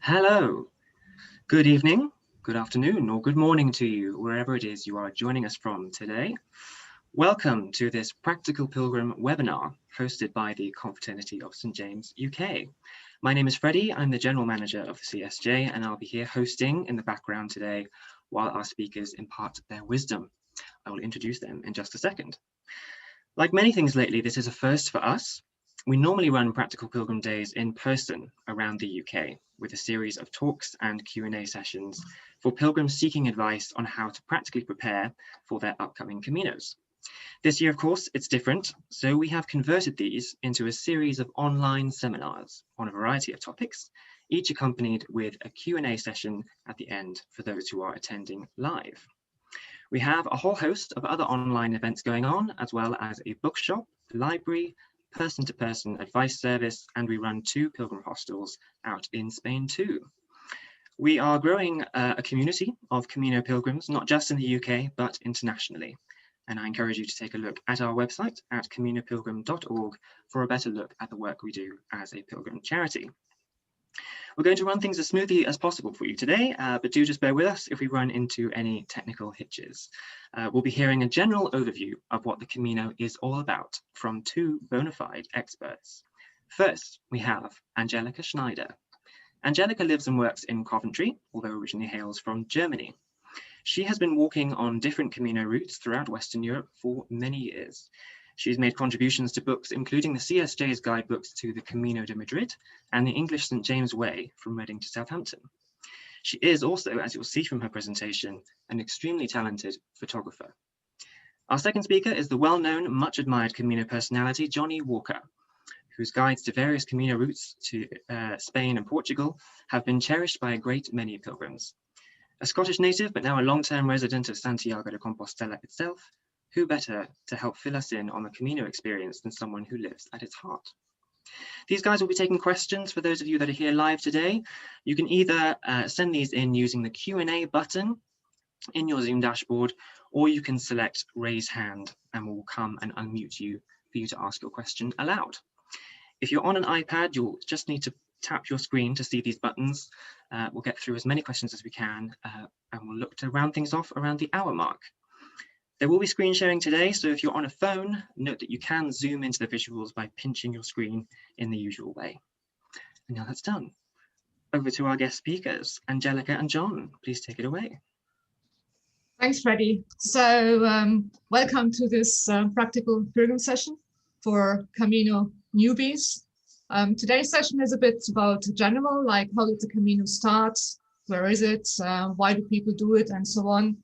Hello, good evening, good afternoon, or good morning to you, wherever it is you are joining us from today. Welcome to this Practical Pilgrim webinar hosted by the Confraternity of St. James, UK. My name is Freddie, I'm the General Manager of the CSJ, and I'll be here hosting in the background today while our speakers impart their wisdom. I will introduce them in just a second. Like many things lately, this is a first for us. We normally run Practical Pilgrim Days in person around the UK with a series of talks and Q&A sessions for pilgrims seeking advice on how to practically prepare for their upcoming Caminos. This year, of course, it's different, so we have converted these into a series of online seminars on a variety of topics, each accompanied with a Q&A session at the end for those who are attending live. We have a whole host of other online events going on, as well as a bookshop, library, person-to-person advice service, and we run 2 pilgrim hostels out in Spain too. We are growing a community of Camino pilgrims, not just in the UK, but internationally. And I encourage you to take a look at our website at caminopilgrim.org for a better look at the work we do as a pilgrim charity. We're going to run things as smoothly as possible for you today, but do just bear with us if we run into any technical hitches. We'll be hearing a general overview of what the Camino is all about from 2 bona fide experts. First, we have Angelika Schneider. Angelika lives and works in Coventry, although originally hails from Germany. She has been walking on different Camino routes throughout Western Europe for many years. She's made contributions to books, including the CSJ's guidebooks to the Camino de Madrid and the English St. James Way from Reading to Southampton. She is also, as you'll see from her presentation, an extremely talented photographer. Our second speaker is the well-known, much admired Camino personality, Johnnie Walker, whose guides to various Camino routes to Spain and Portugal have been cherished by a great many pilgrims. A Scottish native, but now a long-term resident of Santiago de Compostela itself, who better to help fill us in on the Camino experience than someone who lives at its heart? These guys will be taking questions for those of you that are here live today. You can either send these in using the Q&A button in your Zoom dashboard, or you can select raise hand and we'll come and unmute you for you to ask your question aloud. If you're on an iPad, you'll just need to tap your screen to see these buttons. We'll get through as many questions as we can and we'll look to round things off around the hour mark. There will be screen sharing today, so if you're on a phone, note that you can zoom into the visuals by pinching your screen in the usual way. And now that's done. Over to our guest speakers, Angelika and John, please take it away. Thanks, Freddie. So welcome to this practical pilgrim session for Camino newbies. Today's session is a bit about general, like how did the Camino start, where is it, why do people do it, and so on.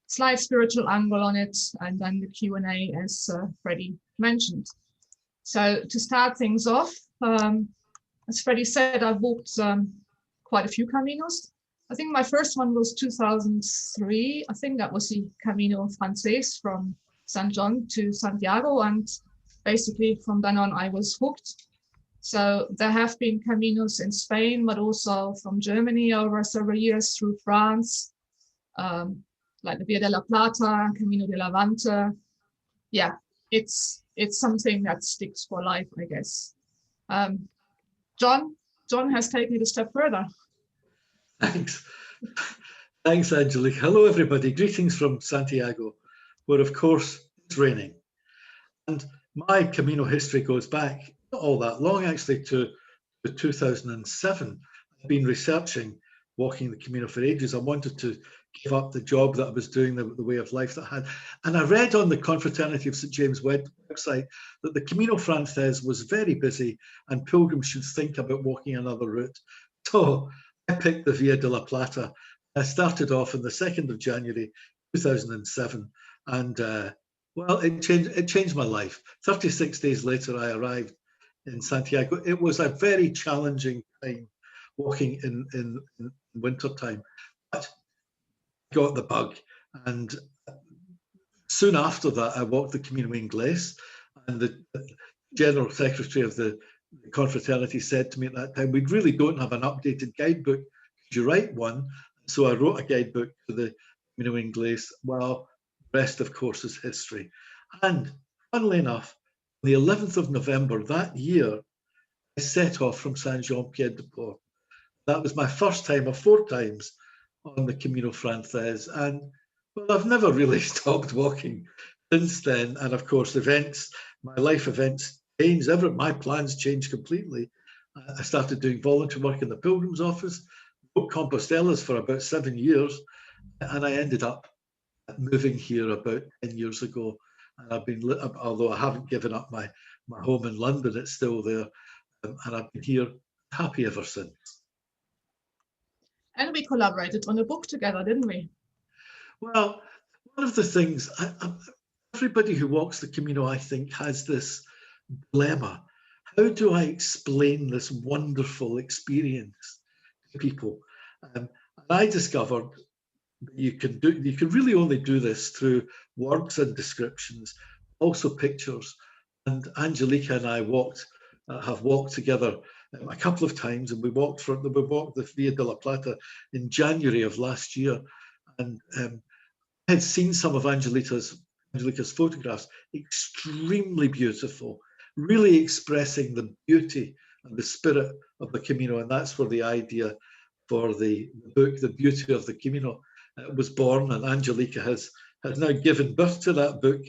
Slight spiritual angle on it, and then the Q&A as Freddie mentioned. So to start things off, as Freddie said, I've walked quite a few Caminos. I think my first one was 2003. I think that was the Camino Frances from St. John to Santiago, and basically from then on I was hooked. So there have been Caminos in Spain, but also from Germany over several years through France, like the Via de la Plata, Camino de la Vante. Yeah, it's something that sticks for life, I guess. John has taken it a step further. Thanks, Angelika. Hello, everybody. Greetings from Santiago, where, of course, it's raining. And my Camino history goes back not all that long, actually, to 2007. I've been researching walking the Camino for ages. I wanted to give up the job that I was doing, the way of life that I had. And I read on the Confraternity of St. James website that the Camino Frances was very busy and pilgrims should think about walking another route. So I picked the Via de la Plata. I started off on the 2nd of January 2007, and well, it changed my life. 36 days later, I arrived in Santiago. It was a very challenging time walking in winter time, but I got the bug. And soon after that, I walked the Camino Inglés, and the General Secretary of the Confraternity said to me at that time, we really don't have an updated guidebook. Could you write one? So I wrote a guidebook for the Camino Inglés. Well, the rest, of course, is history. And funnily enough, on the 11th of November that year, I set off from Saint-Jean-Pied-de-Port. That was my first time of 4 times on the Camino Francés. And well, I've never really stopped walking since then. And of course, my life events changed. My plans changed completely. I started doing volunteer work in the Pilgrim's office, walked Compostelas for about 7 years, and I ended up moving here about 10 years ago. And I've been, although I haven't given up my home in London, it's still there. And I've been here happy ever since. And we collaborated on a book together, didn't we? Well, one of the things, everybody who walks the Camino, I think, has this dilemma. How do I explain this wonderful experience to people? And I discovered that you can really only do this through words and descriptions, also pictures. And Angelika and I have walked together a couple of times, and we walked the Via de la Plata in January of last year, and I had seen some of Angelika's photographs, extremely beautiful, really expressing the beauty and the spirit of the Camino, and that's where the idea for the book, The Beauty of the Camino, was born. And Angelika has now given birth to that book.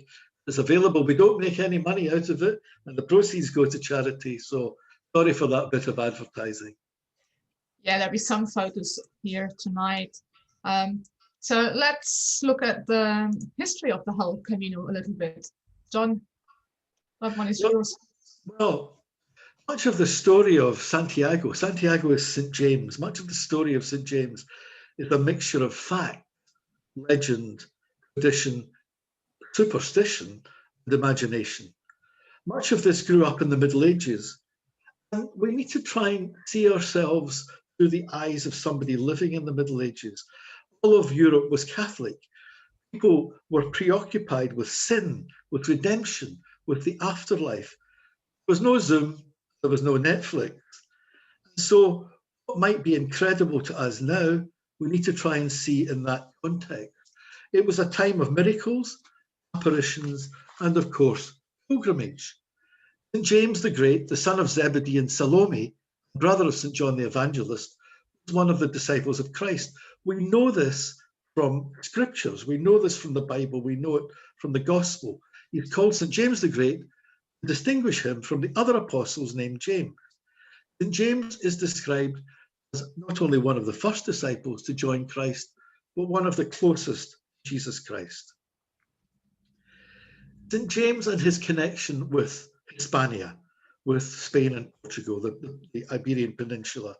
It's available. We don't make any money out of it, and the proceeds go to charity. So sorry for that bit of advertising. Yeah, there'll be some photos here tonight. So let's look at the history of the whole Camino a little bit. John, that one is yours. Well, much of the story of Santiago is St. James. Much of the story of St. James is a mixture of fact, legend, tradition, superstition, and imagination. Much of this grew up in the Middle Ages. And we need to try and see ourselves through the eyes of somebody living in the Middle Ages. All of Europe was Catholic. People were preoccupied with sin, with redemption, with the afterlife. There was no Zoom, there was no Netflix. And so what might be incredible to us now, we need to try and see in that context. It was a time of miracles, apparitions, and of course, pilgrimage. St. James the Great, the son of Zebedee and Salome, brother of St. John the Evangelist, was one of the disciples of Christ. We know this from scriptures. We know this from the Bible. We know it from the gospel. He's called St. James the Great to distinguish him from the other apostles named James. St. James is described as not only one of the first disciples to join Christ, but one of the closest to Jesus Christ. St. James and his connection with Hispania, with Spain and Portugal, the Iberian Peninsula.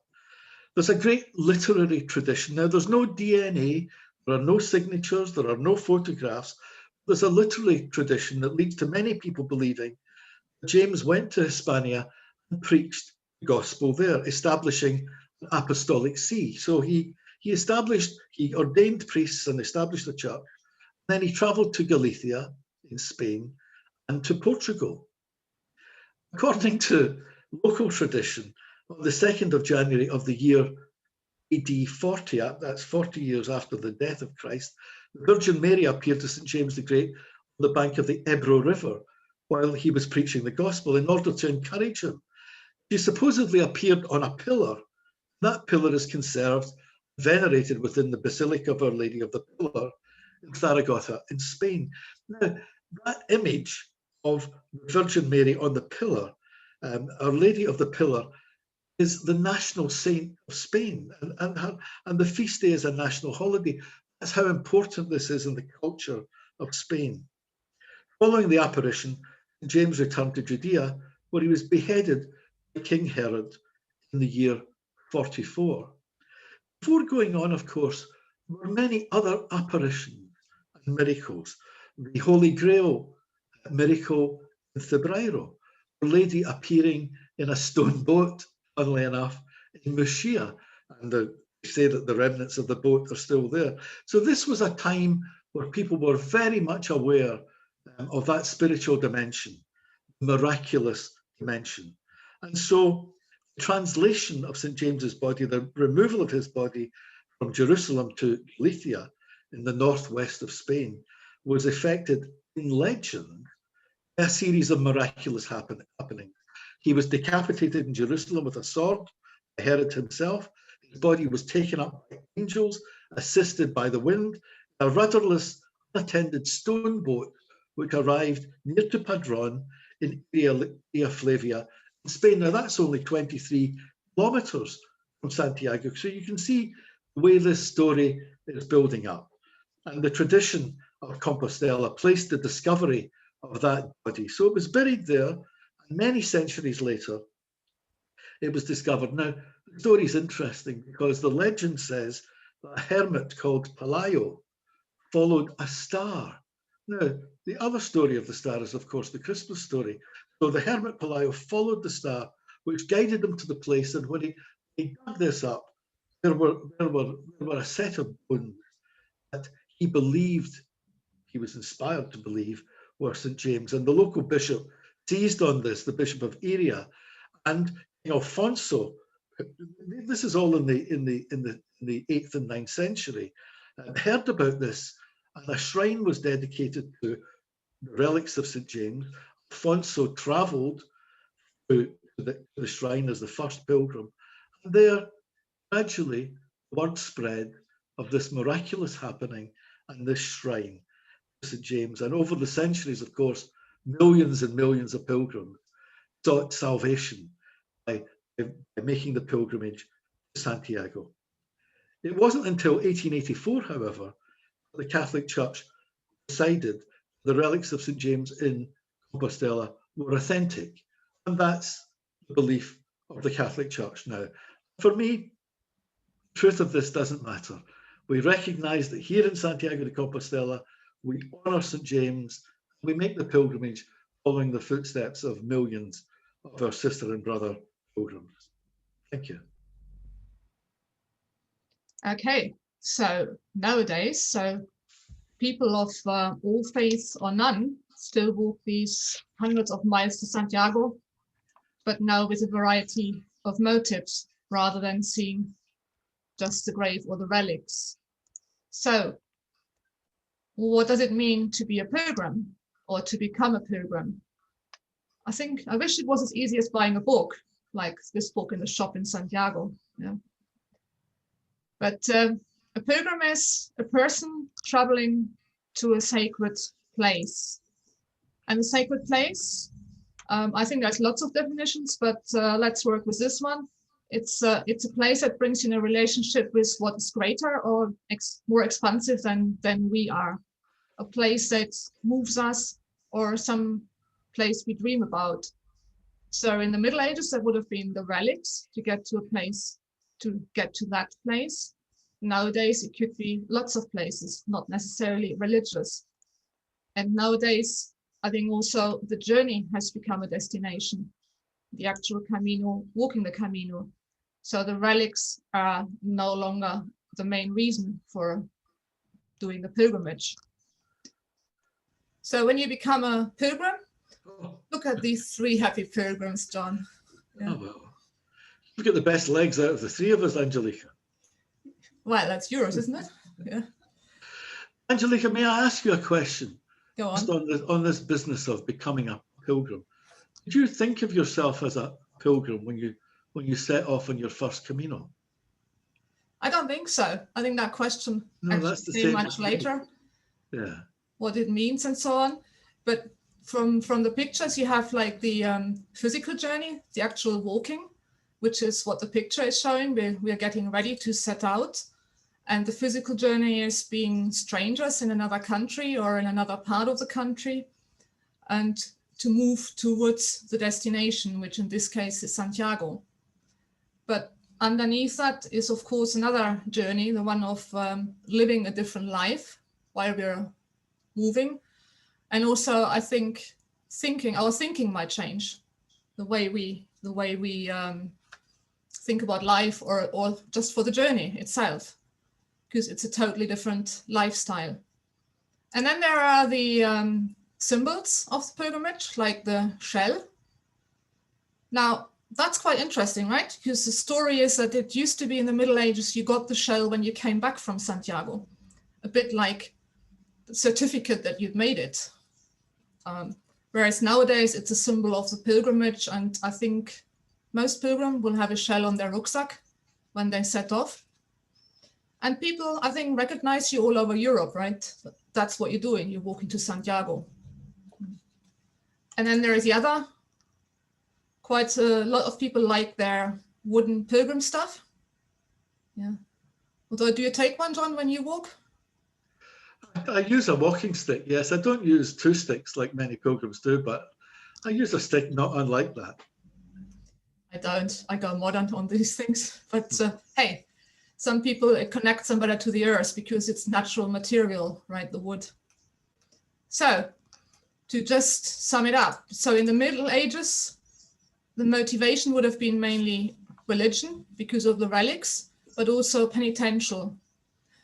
There's a great literary tradition. Now, there's no DNA, there are no signatures, there are no photographs. There's a literary tradition that leads to many people believing that James went to Hispania and preached the gospel there, establishing an apostolic see. So he ordained priests and established a church. Then he traveled to Galicia in Spain and to Portugal. According to local tradition, on the 2nd of January of the year AD 40, that's 40 years after the death of Christ, the Virgin Mary appeared to St. James the Great on the bank of the Ebro River while he was preaching the gospel in order to encourage him. She supposedly appeared on a pillar. That pillar is conserved, venerated within the Basilica of Our Lady of the Pillar in Zaragoza in Spain. Now, that image of the Virgin Mary on the pillar, Our Lady of the Pillar, is the national saint of Spain, and the feast day is a national holiday. That's how important this is in the culture of Spain. Following the apparition, James returned to Judea, where he was beheaded by King Herod in the year 44. Before going on, of course, there were many other apparitions and miracles. The Holy Grail miracle in Cebrairo, Our Lady appearing in a stone boat, funnily enough, in Murcia, and they say that the remnants of the boat are still there. So this was a time where people were very much aware of that spiritual dimension, miraculous dimension. And so the translation of St. James's body, the removal of his body from Jerusalem to Galicia in the northwest of Spain, was effected in legend by a series of miraculous happenings. He was decapitated in Jerusalem with a sword by Herod himself. His body was taken up by angels, assisted by the wind, a rudderless, unattended stone boat, which arrived near to Padron in Area Flavia in Spain. Now, that's only 23 kilometers from Santiago. So you can see the way this story is building up. And the tradition of Compostela placed the discovery of that body. So it was buried there, and many centuries later, it was discovered. Now, the story is interesting because the legend says that a hermit called Pelayo followed a star. Now, the other story of the star is, of course, the Christmas story. So the hermit Pelayo followed the star, which guided him to the place. And when he dug this up, there were a set of bones that he believed, he was inspired to believe, were St. James. And the local bishop seized on this, the Bishop of Area, and Alfonso. This is all in the 8th and 9th century. Heard about this, and a shrine was dedicated to the relics of St. James. Alfonso travelled to the shrine as the first pilgrim, and there gradually word spread of this miraculous happening and this shrine to St. James. And over the centuries, of course, millions and millions of pilgrims sought salvation by making the pilgrimage to Santiago. It wasn't until 1884, however, the Catholic Church decided the relics of St. James in Compostela were authentic. And that's the belief of the Catholic Church now. For me, the truth of this doesn't matter. We recognize that here in Santiago de Compostela, we honor St. James, we make the pilgrimage following the footsteps of millions of our sister and brother pilgrims. Thank you. Okay, so nowadays, people of all faiths or none still walk these hundreds of miles to Santiago, but now with a variety of motives rather than seeing just the grave or the relics. So what does it mean to be a pilgrim or to become a pilgrim? I wish it was as easy as buying a book, like this book in the shop in Santiago. Yeah. But a pilgrim is a person traveling to a sacred place. And a sacred place, I think there's lots of definitions, but let's work with this one. It's a place that brings you in a relationship with what is greater or more expansive than we are. A place that moves us, or some place we dream about. So in the Middle Ages, that would have been the relics to get to a place, to get to that place. Nowadays, it could be lots of places, not necessarily religious. And nowadays, I think also the journey has become a destination, the actual Camino, walking the Camino. So the relics are no longer the main reason for doing the pilgrimage. So when you become a pilgrim, look at these 3 happy pilgrims, John. Yeah. Oh, well. You've got the best legs out of the 3 of us, Angelika. Well, that's yours, isn't it? Yeah. Angelika, may I ask you a question? Go on. Just on this business of becoming a pilgrim. Did you think of yourself as a pilgrim when you set off on your first Camino? I don't think so. I think that question came much later. Yeah. What it means and so on. But from the pictures, you have like the physical journey, the actual walking, which is what the picture is showing. We are getting ready to set out. And the physical journey is being strangers in another country or in another part of the country, and to move towards the destination, which in this case is Santiago. But underneath that is, of course, another journey, the one of living a different life while we're moving. And also, I think our thinking might change, the way we think about life, or just for the journey itself, because it's a totally different lifestyle. And then there are the symbols of the pilgrimage, like the shell. Now, that's quite interesting, right? Because the story is that it used to be in the Middle Ages, you got the shell when you came back from Santiago, a bit like the certificate that you've made it. Whereas nowadays it's a symbol of the pilgrimage, and I think most pilgrims will have a shell on their rucksack when they set off. And people, I think, recognize you all over Europe, right? That's what you're doing. You're walking to Santiago. And then there is the other. Quite a lot of people like their wooden pilgrim stuff. Yeah. Although, do you take one, John, when you walk? I use a walking stick, yes. I don't use two sticks like many pilgrims do, but I use a stick not unlike that. I don't. I go modern on these things. But hey, some people, it connects them better to the earth because it's natural material, right? The wood. So, to just sum it up. So in the Middle Ages, the motivation would have been mainly religion because of the relics, but also penitential.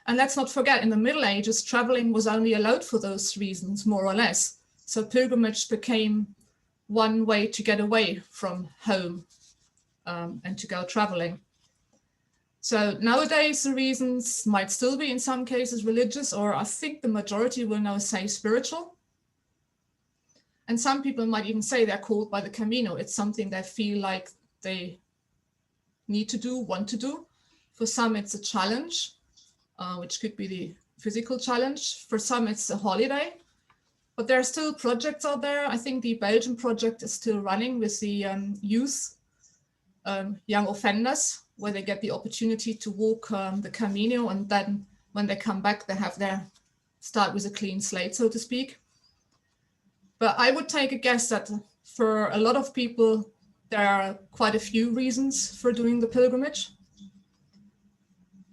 And let's not forget, in the Middle Ages, traveling was only allowed for those reasons, more or less. So pilgrimage became one way to get away from home and to go traveling. So nowadays, the reasons might still be in some cases religious, or I think the majority will now say spiritual. And some people might even say they're called by the Camino. It's something they feel like they need to do, want to do. For some, it's a challenge, which could be the physical challenge. For some, it's a holiday. But there are still projects out there. I think the Belgian project is still running with the youth, young offenders, where they get the opportunity to walk the Camino. And then when they come back, they have their start with a clean slate, so to speak. But I would take a guess that for a lot of people, there are quite a few reasons for doing the pilgrimage.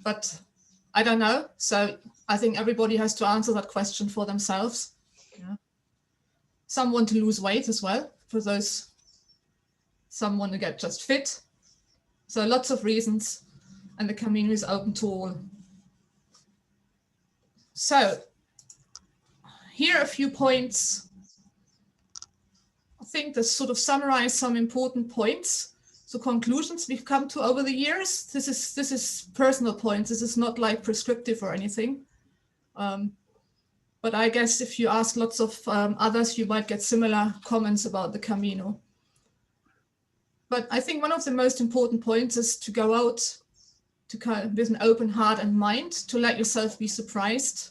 But I don't know. So I think everybody has to answer that question for themselves. Yeah. Some want to lose weight as well. For those, some want to get just fit. So lots of reasons, and the Camino is open to all. So here are a few points. I think to sort of summarize some important points. So conclusions we've come to over the years. This is personal points. This is not like prescriptive or anything. But I guess if you ask lots of others, you might get similar comments about the Camino. But I think one of the most important points is to go out to kind of, with an open heart and mind, to let yourself be surprised.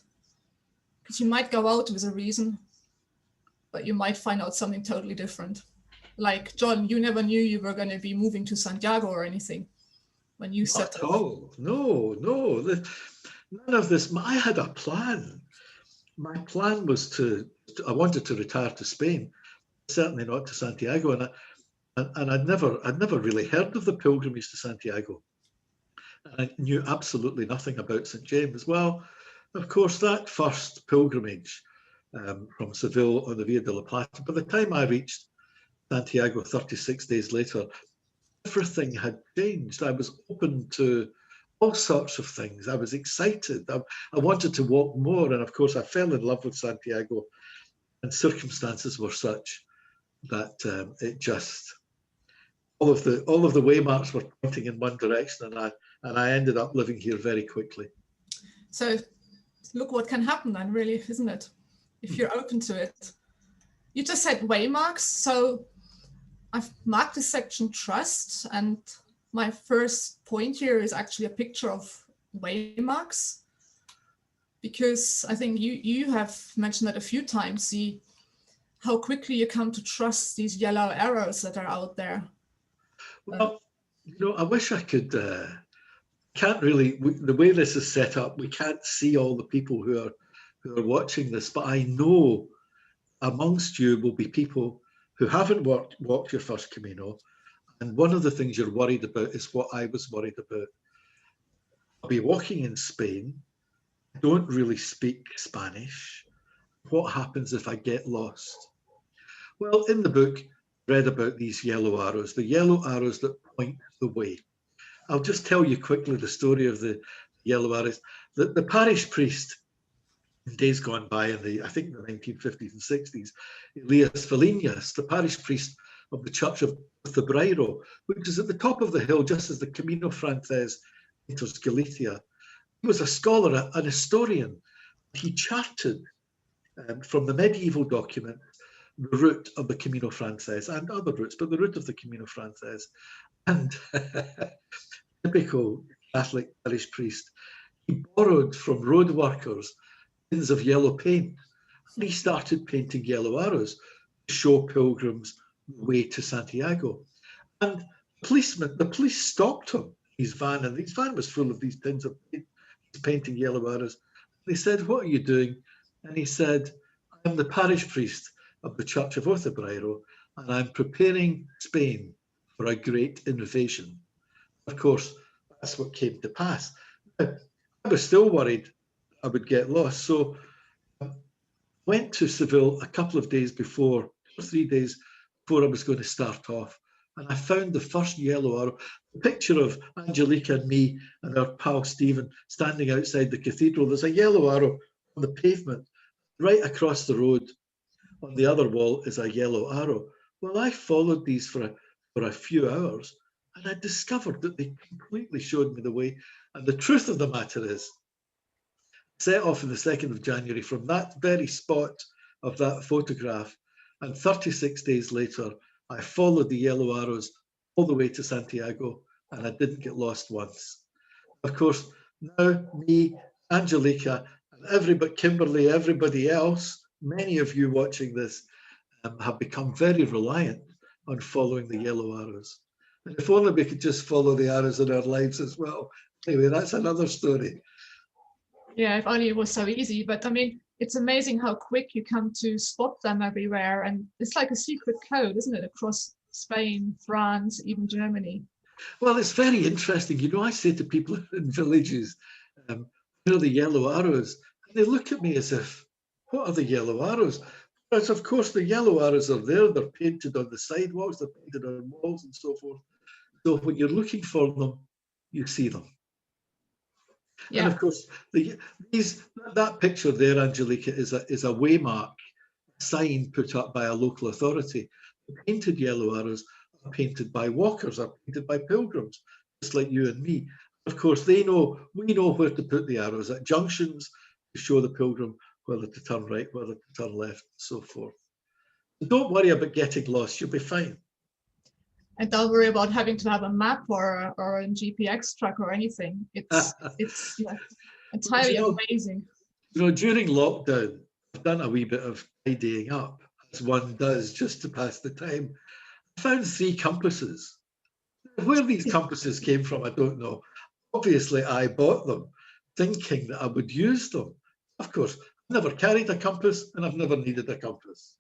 Because you might go out with a reason, but you might find out something totally different. Like, John, you never knew you were going to be moving to Santiago or anything when you set off. Oh, no. None of this. I had a plan. My plan was I wanted to retire to Spain, certainly not to Santiago. And I'd never really heard of the pilgrimage to Santiago. And I knew absolutely nothing about St. James. Well, of course, that first pilgrimage from Seville on the Via de la Plata, by the time I reached Santiago 36 days later, everything had changed. I was open to all sorts of things. I was excited. I wanted to walk more. And of course, I fell in love with Santiago, and circumstances were such that it just, all of the waymarks were pointing in one direction, and I ended up living here very quickly. So look what can happen then, really, isn't it? If you're open to it. You just said waymarks. So I've marked this section trust, and my first point here is actually a picture of waymarks, because I think you have mentioned that a few times, how quickly you come to trust these yellow arrows that are out there. Well, I wish I could, can't really, the way this is set up, we can't see all the people who are watching this, but I know amongst you will be people who haven't walked your first Camino. And one of the things you're worried about is what I was worried about. I'll be walking in Spain. I don't really speak Spanish. What happens if I get lost? Well, in the book, I read about these yellow arrows, the yellow arrows that point the way. I'll just tell you quickly the story of the yellow arrows. The parish priest, in days gone by in I think the 1950s and 60s, Elias Felinas, the parish priest of the Church of the Brairo, which is at the top of the hill just as the Camino Frances enters Galicia. He was a scholar, an historian. He charted from the medieval document the route of the Camino Frances and other routes, but the route of the Camino Frances. And typical Catholic parish priest. He borrowed from road workers tins of yellow paint. And he started painting yellow arrows to show pilgrims the way to Santiago. And the police stopped him, his van, and his van was full of these tins of paint. He's painting yellow arrows. They said, "What are you doing?" And he said, "I'm the parish priest of the Church of Ocebrairo, and I'm preparing Spain for a great invasion." Of course, that's what came to pass. I was still worried I would get lost, so I went to Seville a couple of days before, 2 or 3 days before I was going to start off, and I found the first yellow arrow. The picture of Angelika and me and our pal Stephen standing outside the cathedral. There's a yellow arrow on the pavement. Right across the road on the other wall is a yellow arrow. Well, I followed these for a few hours, and I discovered that they completely showed me the way. And the truth of the matter is, set off on the 2nd of January from that very spot of that photograph, and 36 days later, I followed the yellow arrows all the way to Santiago, and I didn't get lost once. Of course, now me, Angelika, and Kimberly, everybody else, many of you watching this have become very reliant on following the yellow arrows. And if only we could just follow the arrows in our lives as well. Anyway, that's another story. Yeah, if only it was so easy. But I mean, it's amazing how quick you come to spot them everywhere. And it's like a secret code, isn't it? Across Spain, France, even Germany. Well, it's very interesting. You know, I say to people in villages, where are the yellow arrows? And they look at me as if, what are the yellow arrows? But of course, the yellow arrows are there. They're painted on the sidewalks, they're painted on walls and so forth. So when you're looking for them, you see them. Yeah. And of course, that picture there, Angelika, is a waymark sign put up by a local authority. The painted yellow arrows are painted by walkers, are painted by pilgrims, just like you and me. Of course, we know where to put the arrows at junctions to show the pilgrim whether to turn right, whether to turn left, and so forth. So don't worry about getting lost, you'll be fine. And don't worry about having to have a map or a GPS track or anything. It's entirely amazing. You know, during lockdown, I've done a wee bit of tidying up, as one does just to pass the time. I found 3 compasses. Where these compasses came from, I don't know. Obviously, I bought them thinking that I would use them. Of course, I've never carried a compass and I've never needed a compass.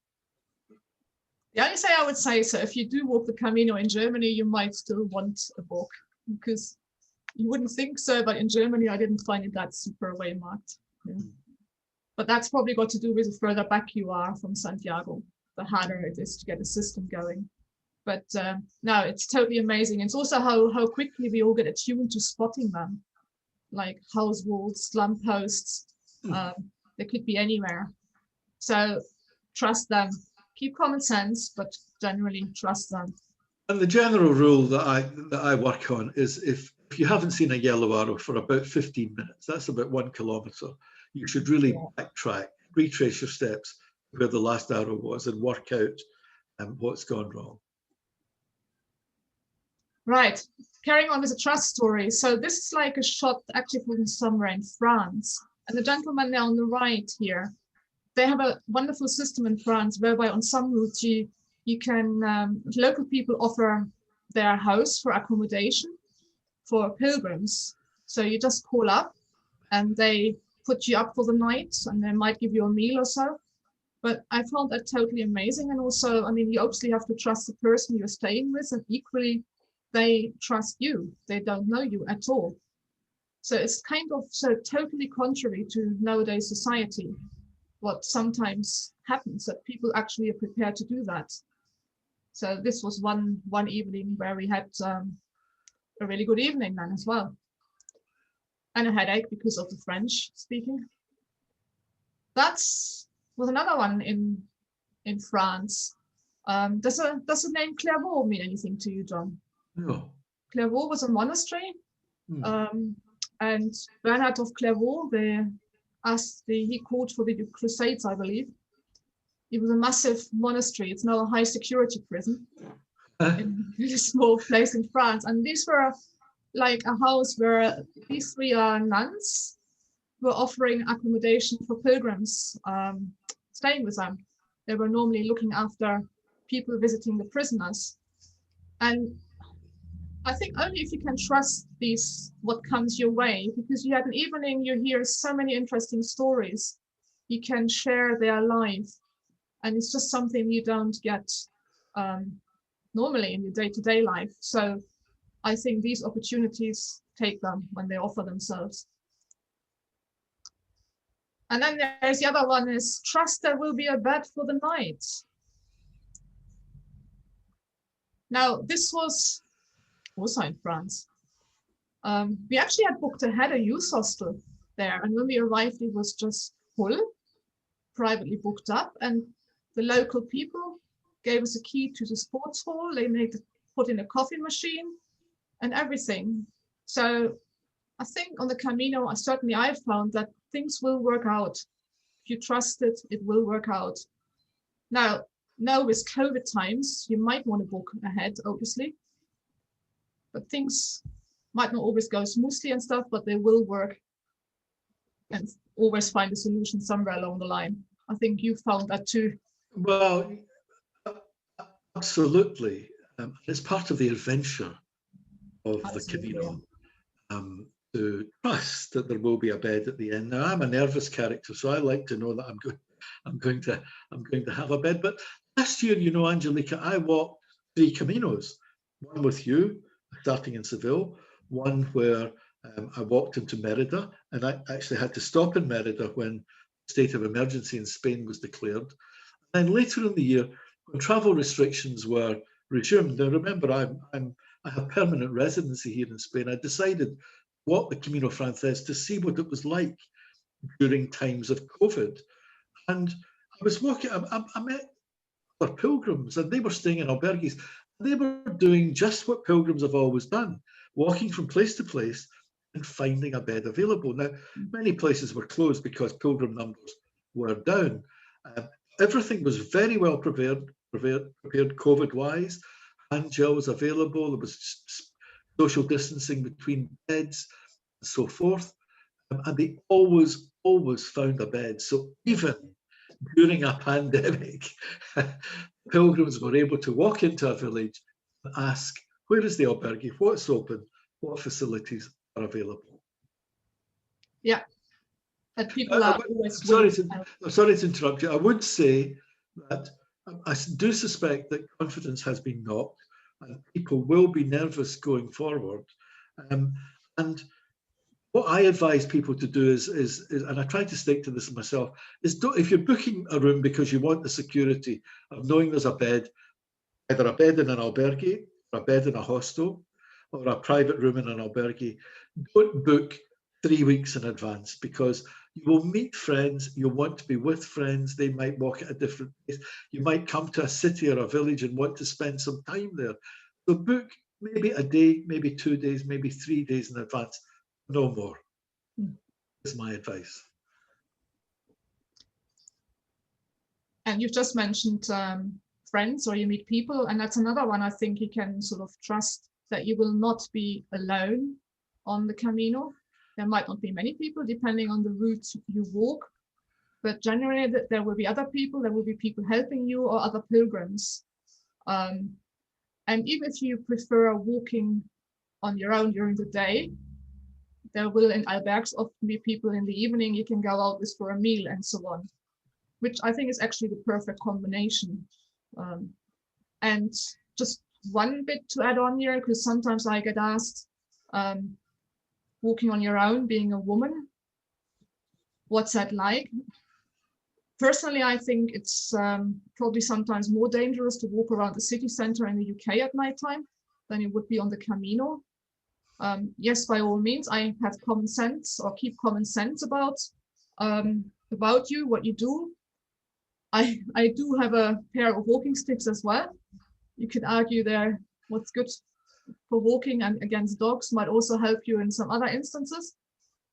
The only thing I would say, so if you do walk the Camino in Germany, you might still want a book, because you wouldn't think so, but in Germany, I didn't find it that super waymarked. Yeah. But that's probably got to do with the further back you are from Santiago, the harder it is to get a system going. But no, it's totally amazing. It's also how quickly we all get attuned to spotting them, like house walls, lampposts. They could be anywhere. So trust them. Keep common sense, but generally trust them. And the general rule that I work on is if you haven't seen a yellow arrow for about 15 minutes, that's about 1 kilometre, you should really backtrack, retrace your steps where the last arrow was and work out what's gone wrong. Right, carrying on with the trust story. So this is like a shot actually from somewhere in France. And the gentleman there on the right here, they have a wonderful system in France whereby on some routes you can, local people offer their house for accommodation for pilgrims. So you just call up and they put you up for the night and they might give you a meal or so. But I found that totally amazing. And also, I mean, you obviously have to trust the person you're staying with, and equally they trust you. They don't know you at all. So it's kind of so totally contrary to nowadays society. What sometimes happens, that people actually are prepared to do that. So this was one evening where we had a really good evening then as well, and a headache because of the French speaking. That was another one in France. Does the name Clairvaux mean anything to you, John? No. Clairvaux was a monastery, and Bernard of Clairvaux, he called for the Crusades, I believe. It was a massive monastery. It's now a high security prison in a small place in France. And these were like a house where these three are nuns were offering accommodation for pilgrims staying with them. They were normally looking after people visiting the prisoners. And I think only if you can trust these, what comes your way, because you had an evening, you hear so many interesting stories. You can share their life. And it's just something you don't get normally in your day-to-day life. So I think these opportunities take them when they offer themselves. And then there's the other one is trust there will be a bed for the night. Now, this was also in France. We actually had booked ahead a youth hostel there. And when we arrived, it was just full, privately booked up. And the local people gave us a key to the sports hall. They put in a coffee machine and everything. So I think on the Camino, I found that things will work out. If you trust it, it will work out. Now with COVID times, you might want to book ahead, obviously, but things might not always go smoothly and stuff, but they will work and always find a solution somewhere along the line. I think you found that too. Well, absolutely. It's part of the adventure of the Camino. To trust that there will be a bed at the end. Now, I'm a nervous character, so I like to know that I'm going to have a bed. But last year, you know, Angelika, I walked 3 Caminos. One with you, starting in Seville. One where I walked into Merida, and I actually had to stop in Merida when state of emergency in Spain was declared. And then later in the year, when travel restrictions were resumed. Now, remember, I have permanent residency here in Spain. I decided walk the Camino Frances to see what it was like during times of COVID. And I was walking, I met other pilgrims, and they were staying in albergues. They were doing just what pilgrims have always done, walking from place to place and finding a bed available. Now, many places were closed because pilgrim numbers were down. Everything was very well prepared COVID-wise. Hand gels available. There was social distancing between beds, and so forth. And they always found a bed. So even during a pandemic, pilgrims were able to walk into a village and ask, where is the albergue? What's open? What facilities are available? Yeah. And people are always sorry to interrupt you. I would say that I do suspect that confidence has been knocked and people will be nervous going forward. And what I advise people to do is, and I try to stick to this myself, is if you're booking a room because you want the security of knowing there's a bed, either a bed in an albergue, or a bed in a hostel, or a private room in an albergue, don't book 3 weeks in advance, because you will meet friends, you'll want to be with friends, they might walk at a different pace, you might come to a city or a village and want to spend some time there. So book maybe a day, maybe 2 days, maybe 3 days in advance, no more. Is my advice. And you've just mentioned friends, or you meet people, and that's another one I think you can sort of trust, that you will not be alone on the Camino. There might not be many people depending on the route you walk, but generally there will be other people, there will be people helping you or other pilgrims. And even if you prefer walking on your own during the day, there will in albergues often be people in the evening you can go out with for a meal and so on, which I think is actually the perfect combination. And just one bit to add on here, because sometimes I get asked, walking on your own, being a woman, what's that like? Personally, I think it's probably sometimes more dangerous to walk around the city center in the UK at nighttime than it would be on the Camino. Yes, by all means, I have common sense, or keep common sense about you, what you do. I do have a pair of walking sticks as well. You could argue there what's good for walking and against dogs might also help you in some other instances.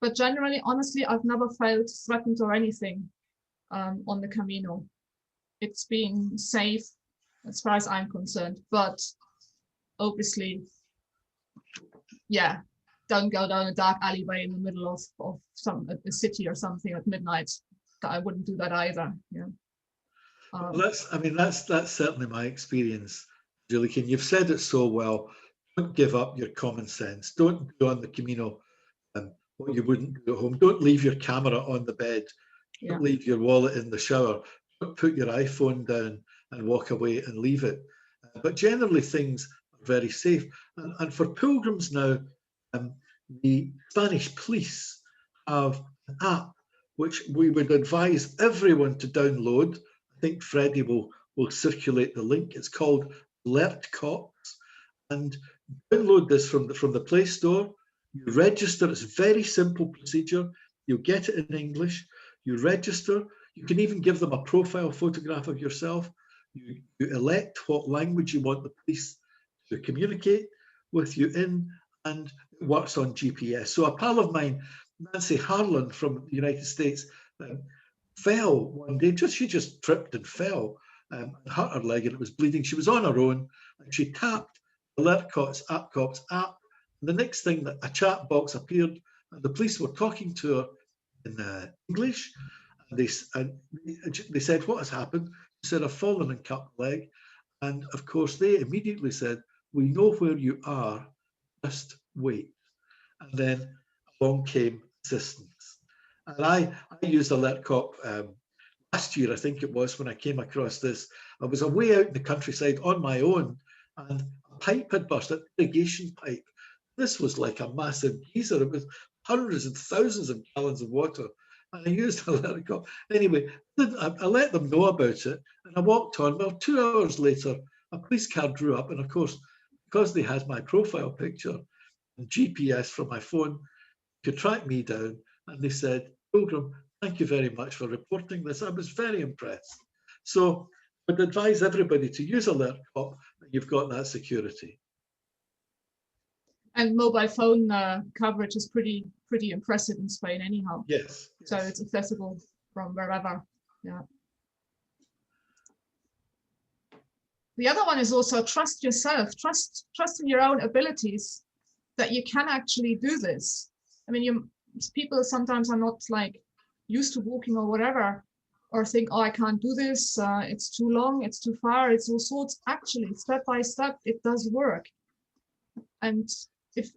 But generally, honestly, I've never felt threatened or anything on the Camino. It's been safe as far as I'm concerned, but obviously yeah, don't go down a dark alleyway in the middle of a city or something at midnight. I wouldn't do that either. Yeah. Well, that's certainly my experience, Angelika. And you've said it so well. Don't give up your common sense. Don't do on the Camino what you wouldn't do at home. Don't leave your camera on the bed. Don't leave your wallet in the shower. Don't put your iPhone down and walk away and leave it. But generally, things are very safe. And for pilgrims now, the Spanish police have an app which we would advise everyone to download. I think Freddie will circulate the link. It's called Alert Cops, and download this from the Play Store. You register. It's a very simple procedure. You'll get it in English. You register. You can even give them a profile photograph of yourself. You elect what language you want the police to communicate with you in, and it works on GPS. So a pal of mine, Nancy Harlan from the United States, fell one day. She just tripped and fell and hurt her leg, and it was bleeding. She was on her own, and she tapped Alert Cops app. And the next thing, that a chat box appeared, and the police were talking to her in English. And they said, "What has happened?" She said, "I've fallen and cut my leg." And of course, they immediately said, "We know where you are. Just wait." And then along came assistance. And I used Alert Cop last year, I think it was, when I came across this. I was away out in the countryside on my own, and a pipe had burst, an irrigation pipe. This was like a massive geyser. It was hundreds and thousands of gallons of water. And I used Alert Cop. Anyway, I let them know about it, and I walked on. Well, 2 hours later, a police car drew up, and of course, because they had my profile picture and GPS from my phone, could track me down, and they said, "Pilgrim, thank you very much for reporting this." I was very impressed. So I would advise everybody to use Alert Cop, and you've got that security. And mobile phone coverage is pretty impressive in Spain anyhow. Yes. So it's accessible from wherever. Yeah. The other one is also trust yourself, trust in your own abilities, that you can actually do this. I mean, people sometimes are not like used to walking or whatever, or think, "Oh, I can't do this. It's too long. It's too far. It's all sorts." Actually, step by step, it does work. And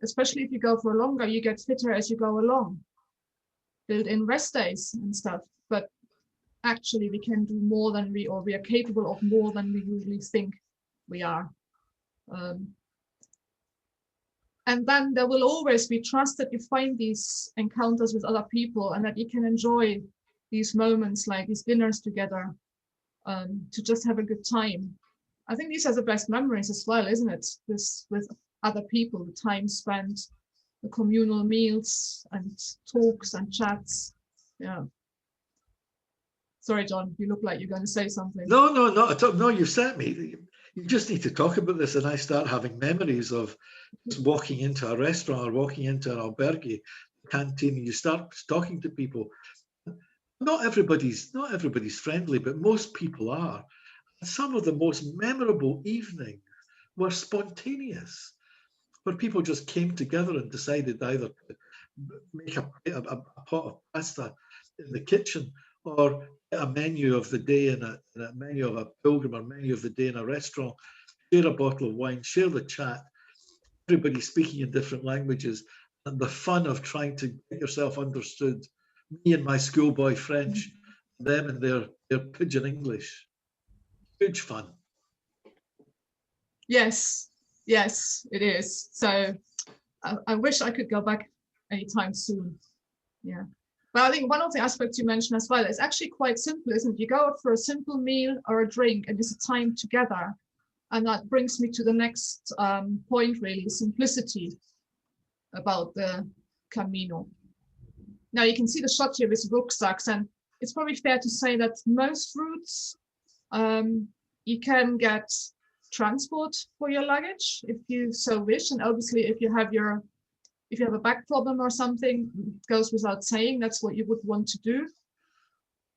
especially if you go for longer, you get fitter as you go along. Build in rest days and stuff. But actually, we can do more than we are capable of more than we usually think we are. And then there will always be trust that you find these encounters with other people, and that you can enjoy these moments, like these dinners together, to just have a good time. I think these are the best memories as well, isn't it? With other people, the time spent, the communal meals and talks and chats. Yeah. Sorry, John, you look like you're going to say something. No, not at all. No, you've set me. You just need to talk about this, and I start having memories of just walking into a restaurant or walking into an albergue, canteen, and you start talking to people. Not everybody's friendly, but most people are. And some of the most memorable evenings were spontaneous, where people just came together and decided either to make a pot of pasta in the kitchen, or a menu of the day in a menu of a pilgrim, or menu of the day in a restaurant, share a bottle of wine, share the chat, everybody speaking in different languages, and the fun of trying to get yourself understood. Me and my schoolboy French, them and their pidgin English. Huge fun. Yes, it is. So I wish I could go back anytime soon. Yeah. But I think one of the aspects you mentioned as well is actually quite simple, isn't it? You go out for a simple meal or a drink, and it's a time together. And that brings me to the next point, really, simplicity about the Camino. Now you can see the shot here with rucksacks, and it's probably fair to say that most routes you can get transport for your luggage if you so wish, and obviously if you have a back problem or something, it goes without saying that's what you would want to do.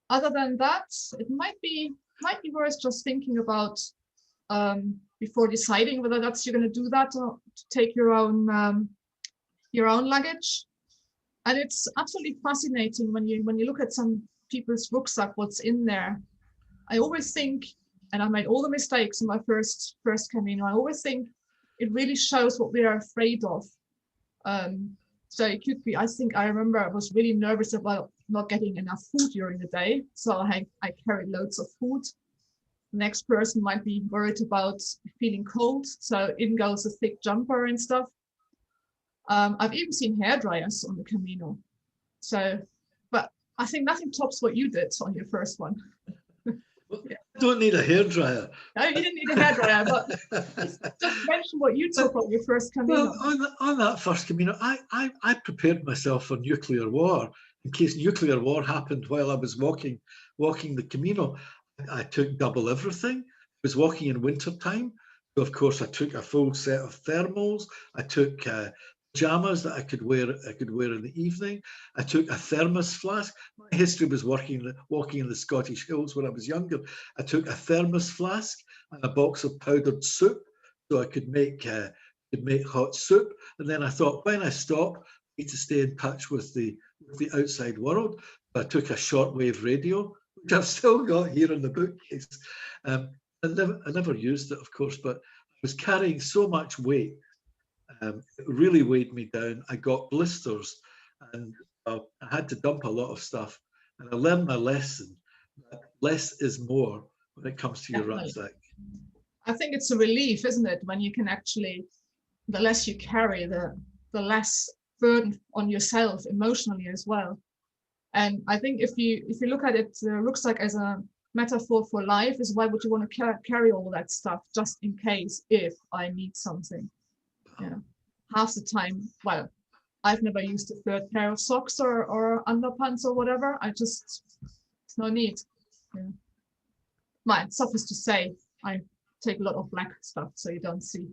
Other than that, it might be worth just thinking about before deciding whether you're going to do that, or to take your own your own luggage. And it's absolutely fascinating when you look at some people's rucksack, what's in there. I always think, and I made all the mistakes in my first Camino, I always think it really shows what we are afraid of. So it could be, I remember I was really nervous about not getting enough food during the day. So I carried loads of food. The next person might be worried about feeling cold. So in goes a thick jumper and stuff. I've even seen hairdryers on the Camino. So, but I think nothing tops what you did on your first one. Yeah. I don't need a hairdryer. No, you didn't need a hairdryer, but just mention what you took on your first Camino. Well, on that first Camino, I prepared myself for nuclear war in case nuclear war happened while I was walking the Camino. I took double everything. I was walking in winter time, so of course I took a full set of thermals. I took pajamas that I could wear in the evening. I took a thermos flask. My history was walking in the Scottish Hills when I was younger. I took a thermos flask and a box of powdered soup, so I could make hot soup. And then I thought, when I stop, I need to stay in touch with the outside world. I took a shortwave radio, which I've still got here in the bookcase. I never used it, of course, but I was carrying so much weight. It really weighed me down. I got blisters, and I had to dump a lot of stuff. And I learned my lesson that less is more when it comes to your rucksack. I think it's a relief, isn't it, when you can actually, the less you carry, the less burden on yourself emotionally as well. And I think if you look at it, the rucksack as a metaphor for life is, why would you want to carry all that stuff just in case if I need something? Yeah. Half the time, well, I've never used a third pair of socks or underpants or whatever. It's no need. Yeah. My, suffice to say, I take a lot of black stuff so you don't see.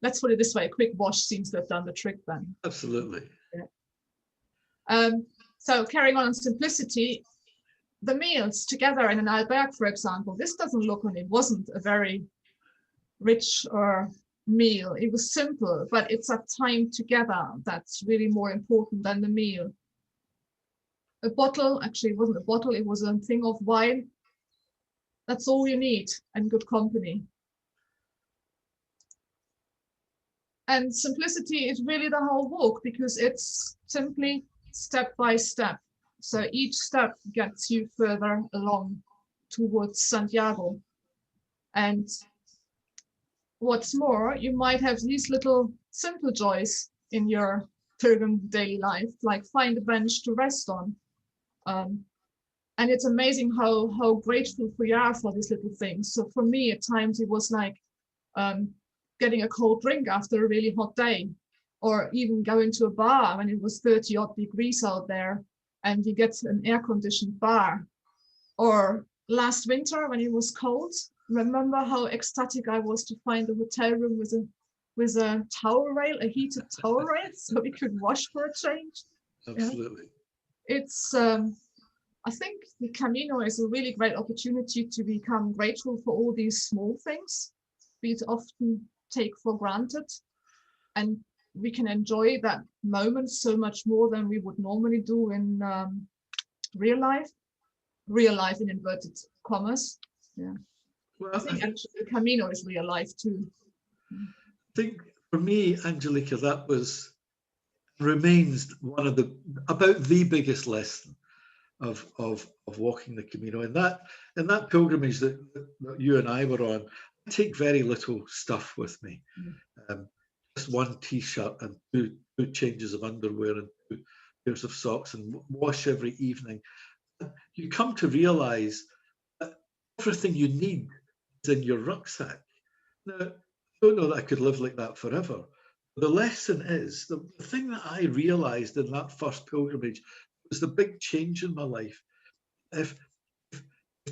Let's put it this way: a quick wash seems to have done the trick then. Absolutely. Yeah. So carrying on simplicity, the meals together in an albergue, for example, this doesn't look, and it wasn't a very rich or meal. It was simple, but it's a time together that's really more important than the meal. A bottle, actually it wasn't a bottle, it was a thing of wine. That's all you need, and good company. And simplicity is really the whole walk, because it's simply step by step. So each step gets you further along towards Santiago. And what's more, you might have these little simple joys in your pilgrim daily life, like find a bench to rest on. And it's amazing how grateful we are for these little things. So for me, at times it was like getting a cold drink after a really hot day, or even going to a bar when it was 30 odd degrees out there and you get an air-conditioned bar. Or last winter when it was cold, remember how ecstatic I was to find a hotel room with a towel rail, a heated towel rail, so we could wash for a change. Absolutely. Yeah. It's I think the Camino is a really great opportunity to become grateful for all these small things we often take for granted, and we can enjoy that moment so much more than we would normally do in real life in inverted commas. Yeah. Well, I think actually the Camino is real life too. I think for me, Angelika, that remains one of about the biggest lesson of walking the Camino. And that pilgrimage that you and I were on, I take very little stuff with me. Just one t-shirt and two changes of underwear and 2 pairs of socks, and wash every evening. You come to realize that everything you need is in your rucksack. Now, I don't know that I could live like that forever. The lesson is, the thing that I realized in that first pilgrimage was the big change in my life. If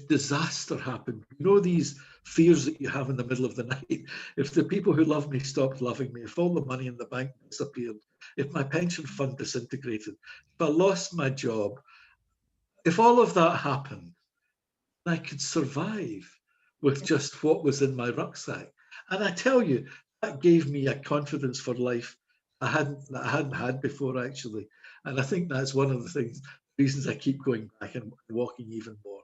disaster happened, you know, these fears that you have in the middle of the night, if the people who love me stopped loving me, if all the money in the bank disappeared, if my pension fund disintegrated, if I lost my job, if all of that happened, I could survive with just what was in my rucksack. And I tell you, that gave me a confidence for life that I hadn't had before, actually. And I think that's one of the reasons I keep going back and walking even more.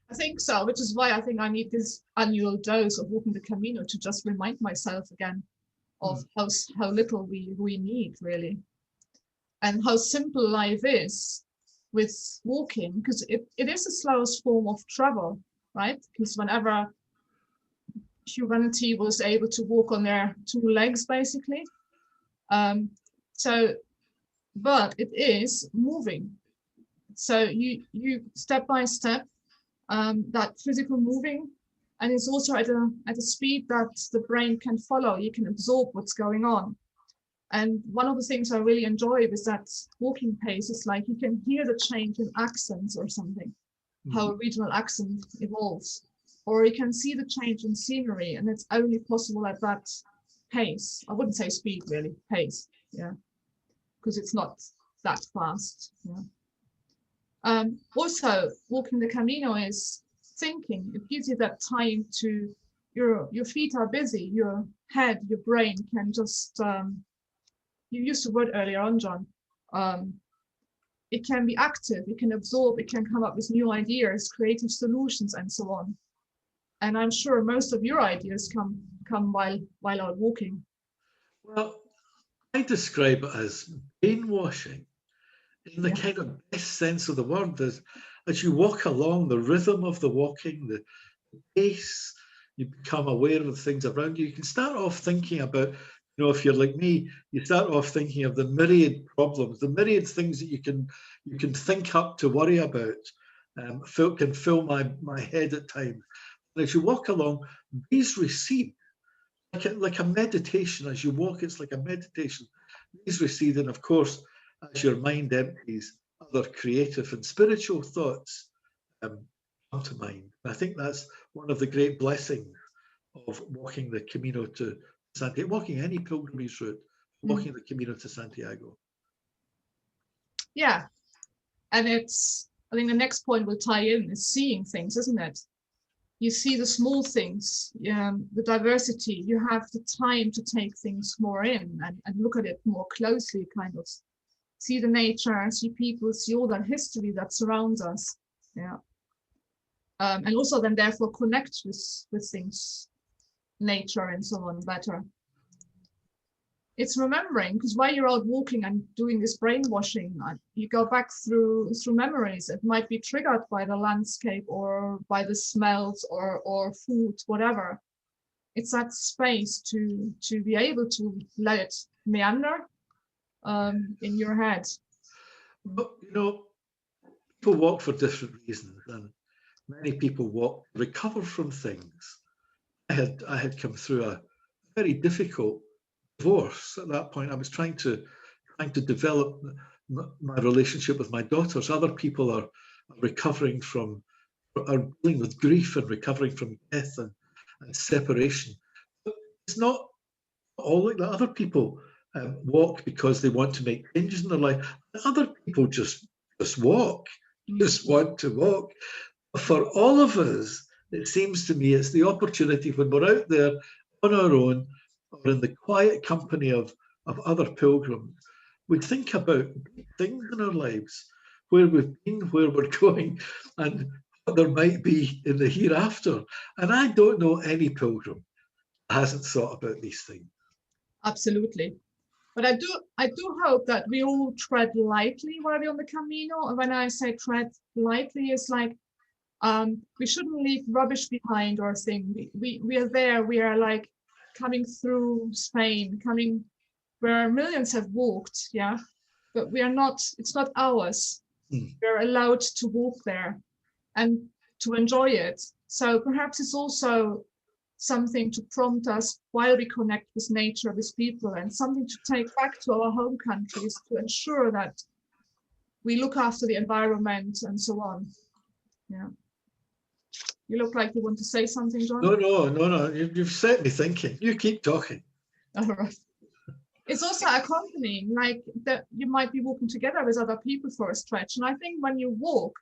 I think so, which is why I think I need this annual dose of walking the Camino to just remind myself again of how little we need, really, and how simple life is with walking, because it is the slowest form of travel, right? Because whenever humanity was able to walk on their two legs, basically, but it is moving. So you step by step, that physical moving, and it's also at a speed that the brain can follow. You can absorb what's going on. And one of the things I really enjoy is that walking pace is like you can hear the change in accents or something, how a regional accent evolves, or you can see the change in scenery, and it's only possible at that pace. I wouldn't say speed, really, pace, yeah, because it's not that fast. Yeah. Also, walking the Camino is thinking. It gives you that time to, your feet are busy, your head, your brain can just, you used the word earlier on, John, it can be active, it can absorb, it can come up with new ideas, creative solutions, and so on. And I'm sure most of your ideas come while out walking. Well, I describe it as brainwashing in the kind of best sense of the word. As you walk along, the rhythm of the walking, the pace, you become aware of the things around you. You can start off thinking about, if you're like me, you start off thinking of the myriad problems, the myriad things that you can think up to worry about. Can fill my head at times. And as you walk along, these recede like a meditation. As you walk, it's like a meditation. These recede, and of course, as your mind empties, other creative and spiritual thoughts come to mind. And I think that's one of the great blessings of walking the Camino to Santiago, walking any pilgrimage route, walking the Camino to Santiago. Yeah, and I think the next point will tie in is seeing things, isn't it? You see the small things, the diversity. You have the time to take things more in and look at it more closely, kind of see the nature, see people, see all that history that surrounds us. Yeah. And also then therefore connect with things, nature and so on better. It's remembering, because while you're out walking and doing this brainwashing, you go back through memories. It might be triggered by the landscape or by the smells or food, whatever. It's that space to be able to let it meander in your head. But people walk for different reasons, and many people walk to recover from things. I had come through a very difficult divorce. At that point, I was trying to develop my relationship with my daughters. Other people are recovering are dealing with grief and recovering from death and separation. But it's not all like that. Other people walk because they want to make changes in their life. Other people just walk, just want to walk. For all of us, it seems to me it's the opportunity when we're out there on our own or in the quiet company of other pilgrims, we think about things in our lives, where we've been, where we're going, and what there might be in the hereafter. And I don't know any pilgrim that hasn't thought about these things. Absolutely. But I do hope that we all tread lightly while we're on the Camino. And when I say tread lightly, it's like we shouldn't leave rubbish behind or thing. We are there. We are like coming through Spain, where millions have walked, yeah. But we are not. It's not ours. We're allowed to walk there and to enjoy it. So perhaps it's also something to prompt us while we connect with nature, with people, and something to take back to our home countries to ensure that we look after the environment and so on. Yeah. You look like you want to say something, John? No. You've set me thinking. You keep talking. All right. It's also accompanying, like that you might be walking together with other people for a stretch. And I think when you walk,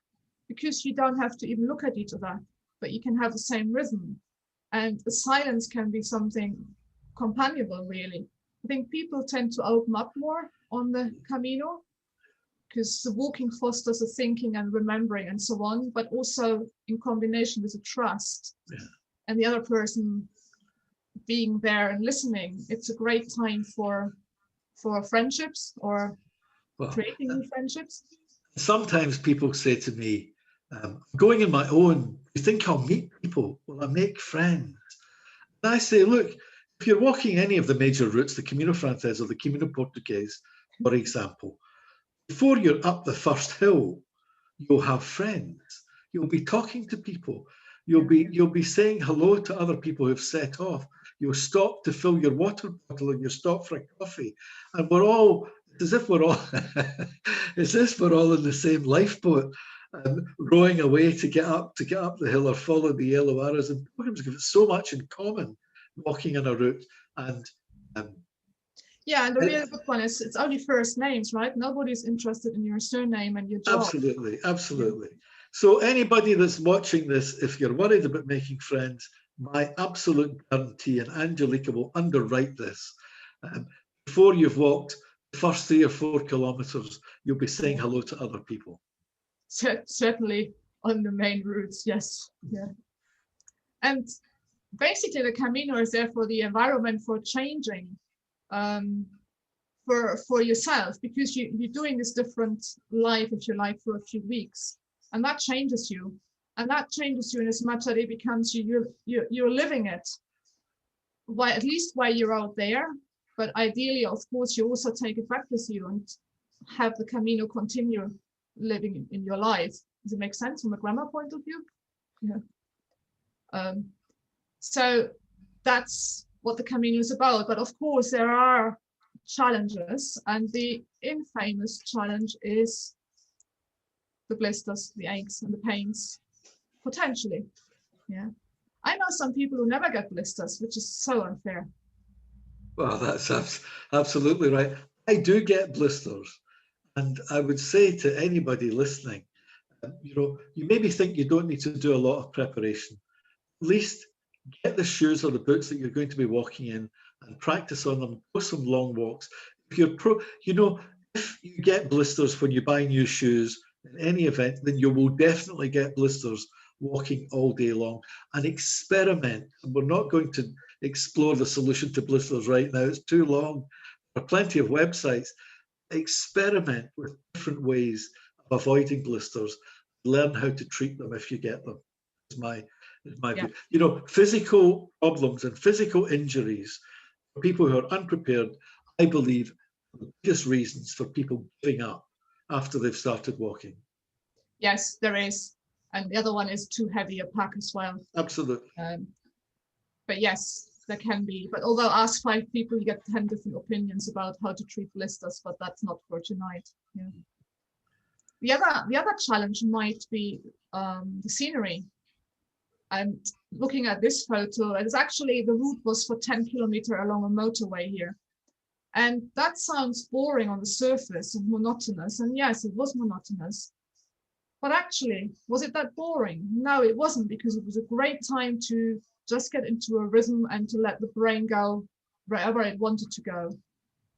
because you don't have to even look at each other, but you can have the same rhythm. And the silence can be something companionable, really. I think people tend to open up more on the Camino because the walking fosters the thinking and remembering and so on, but also in combination with the trust and the other person being there and listening. It's a great time for friendships or creating new friendships. Sometimes people say to me, going on my own, you think I'll meet people? Will I make friends? And I say, look, if you're walking any of the major routes, the Camino Francés or the Camino Português, for example, before you're up the first hill, you'll have friends. You'll be talking to people. You'll be saying hello to other people who've set off. You'll stop to fill your water bottle and you stop for a coffee. And we're all, as if we're all, we're all in the same lifeboat, rowing away to get up the hill or follow the yellow arrows. And pilgrims give so much in common walking on a route. And yeah, and the really good one is it's only first names, right? Nobody's interested in your surname and your job. Absolutely, absolutely. So anybody that's watching this, if you're worried about making friends, my absolute guarantee, and Angelika will underwrite this, before you've walked the first 3 or 4 kilometers, you'll be saying hello to other people. Certainly on the main routes, yes. Yeah. And basically the Camino is there for the environment, for changing, for yourself, because you're doing this different life, if you like, for a few weeks, and that changes you. And that changes you in as much that it becomes you're living it, at least while you're out there. But ideally, of course, you also take it back with you and have the Camino continue living in your life. Does it make sense from a grammar point of view? Yeah. So that's what the Camino is about. But of course, there are challenges, and the infamous challenge is the blisters, the aches, and the pains. Potentially, yeah. I know some people who never get blisters, which is so unfair. Well, that's absolutely right. I do get blisters, and I would say to anybody listening, you maybe think you don't need to do a lot of preparation. At least get the shoes or the boots that you're going to be walking in and practice on them. Go some long walks. If you're if you get blisters when you buy new shoes in any event, then you will definitely get blisters walking all day long. And experiment. And we're not going to explore the solution to blisters right now. It's too long. There are plenty of websites. Experiment with different ways of avoiding blisters. Learn how to treat them if you get them. Is my view. Physical problems and physical injuries for people who are unprepared, I believe, are the biggest reasons for people giving up after they've started walking. Yes, there is. And the other one is too heavy a pack as well. Absolutely. But yes, there can be. But although ask 5 people, you get 10 different opinions about how to treat blisters, but that's not for tonight. Yeah. The other challenge might be the scenery. And looking at this photo, it's actually the route was for 10 kilometers along a motorway here. And that sounds boring on the surface and monotonous. And yes, it was monotonous. But actually, was it that boring? No, it wasn't, because it was a great time to just get into a rhythm and to let the brain go wherever it wanted to go.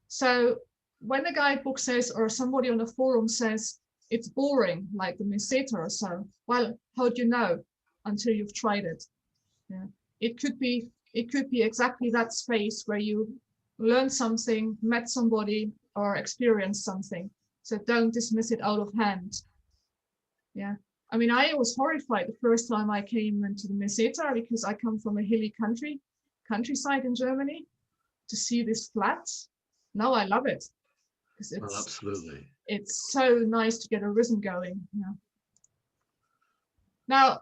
So when a guidebook says, or somebody on a forum says, it's boring, like the Meseta or so, well, how do you know until you've tried it? Yeah. It could be exactly that space where you learned something, met somebody, or experienced something. So don't dismiss it out of hand. Yeah, I mean, I was horrified the first time I came into the Meseta, because I come from a hilly countryside in Germany, to see this flat. Now I love it, because absolutely. It's so nice to get a rhythm going. Yeah. Now,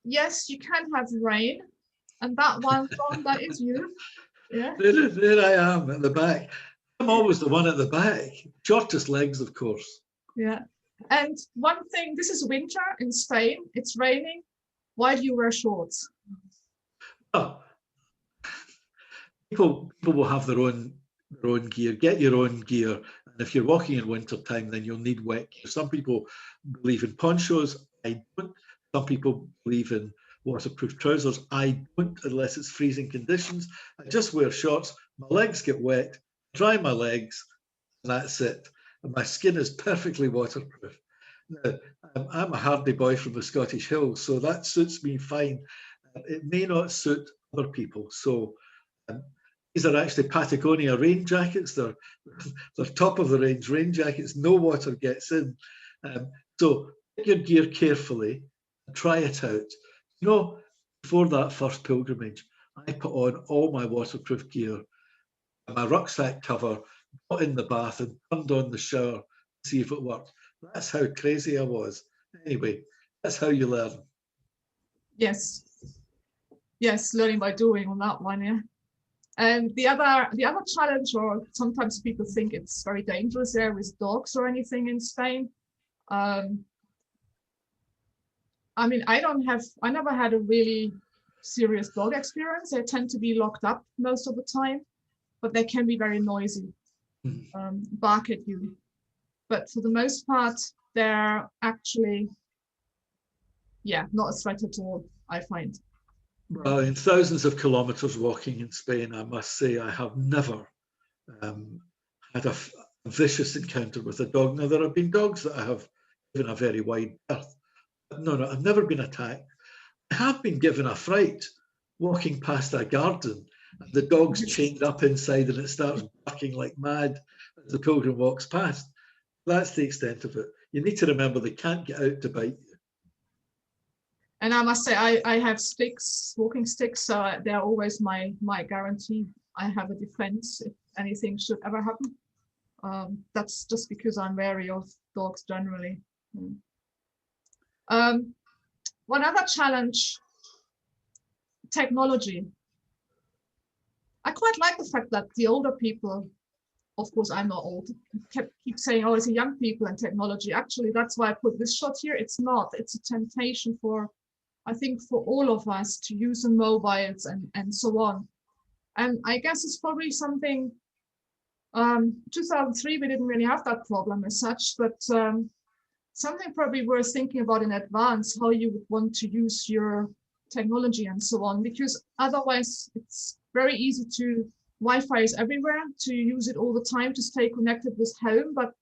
yes, you can have rain, and that one song, that is you. Yeah. There I am at the back. I'm always the one at the back. Shortest legs, of course. Yeah. And one thing, this is winter in Spain, it's raining. Why do you wear shorts? Oh, people will have their own gear. Get your own gear. And if you're walking in winter time, then you'll need wet gear. Some people believe in ponchos. I don't. Some people believe in waterproof trousers. I don't unless it's freezing conditions. I just wear shorts. My legs get wet, dry my legs, and that's it. And my skin is perfectly waterproof. Now, I'm a hardy boy from the Scottish Hills, so that suits me fine. It may not suit other people. So these are actually Patagonia rain jackets. They're top of the range rain jackets. No water gets in. So pick your gear carefully and try it out. You know, before that first pilgrimage, I put on all my waterproof gear, my rucksack cover, got in the bath and turned on the shower to see if it worked. That's how crazy I was. Anyway, that's how you learn. Yes. Yes, learning by doing on that one, yeah. And the other challenge, or sometimes people think it's very dangerous there with dogs or anything in Spain. I mean, I never had a really serious dog experience. They tend to be locked up most of the time, but they can be very noisy, bark at you. But for the most part, they're actually, yeah, not a threat at all, I find. Well, in thousands of kilometers walking in Spain, I must say I have never had a vicious encounter with a dog. Now, there have been dogs that I have given a very wide berth. No, I've never been attacked. I have been given a fright walking past a garden, and the dog's chained up inside and it starts barking like mad as the pilgrim walks past. That's the extent of it. You need to remember they can't get out to bite you. And I must say, I have sticks, walking sticks, so they're always my guarantee. I have a defense if anything should ever happen. That's just because I'm wary of dogs generally. One other challenge, technology. I quite like the fact that the older people, of course I'm not old, keep saying, oh, it's a young people and technology. Actually, that's why I put this shot here. It's not. It's a temptation for, I think, for all of us to use the mobiles and so on. And I guess it's probably something, 2003, we didn't really have that problem as such, but something probably worth thinking about in advance, how you would want to use your technology and so on, because otherwise it's very easy to, Wi-Fi is everywhere, to use it all the time to stay connected with home. But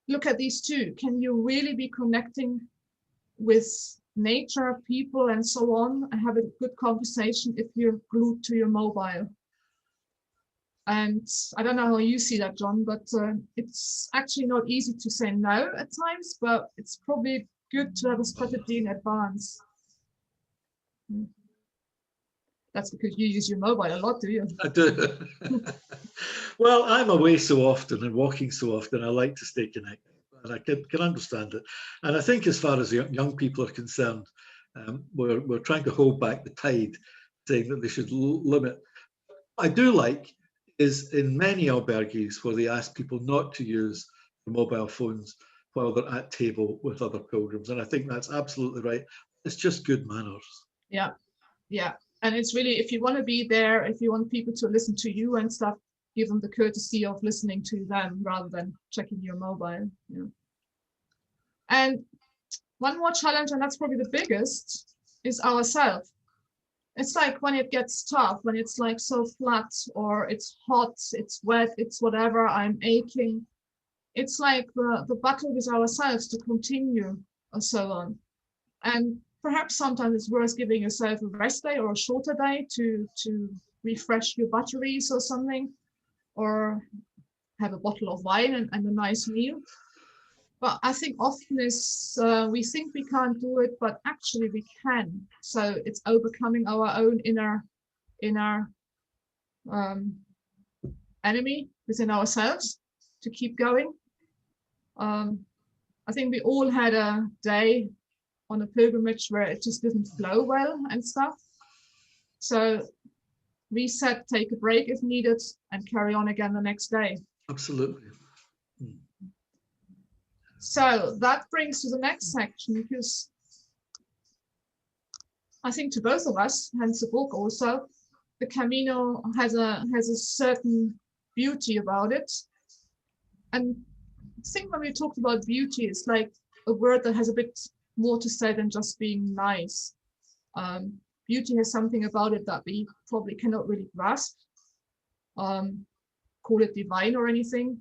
look at these two. Can you really be connecting with nature, people, and so on, and have a good conversation if you're glued to your mobile? And I don't know how you see that, John, but it's actually not easy to say no at times, but it's probably good to have a strategy in advance. That's because you use your mobile a lot, do you? I do. Well, I'm away so often and walking so often, I like to stay connected, and I can understand it. And I think as far as young people are concerned, we're trying to hold back the tide, saying that they should limit. What I do like is in many albergues where they ask people not to use their mobile phones while they're at table with other pilgrims. And I think that's absolutely right. It's just good manners. Yeah, yeah. And it's really, if you want to be there, if you want people to listen to you and stuff, give them the courtesy of listening to them rather than checking your mobile. Yeah. And one more challenge, and that's probably the biggest, is ourselves. It's like when it gets tough, when it's like so flat, or it's hot, it's wet, it's whatever, I'm aching. It's like the battle with ourselves to continue or so on. And perhaps sometimes it's worth giving yourself a rest day or a shorter day to refresh your batteries or something, or have a bottle of wine and a nice meal. But I think often is we think we can't do it, but actually we can. So it's overcoming our own inner enemy within ourselves to keep going. I think we all had a day on a pilgrimage where it just didn't flow well and stuff. So reset, take a break if needed, and carry on again the next day. Absolutely. So that brings to the next section, because I think to both of us, hence the book also, the Camino has a certain beauty about it. And I think when we talked about beauty, it's like a word that has a bit more to say than just being nice. Beauty has something about it that we probably cannot really grasp, call it divine or anything.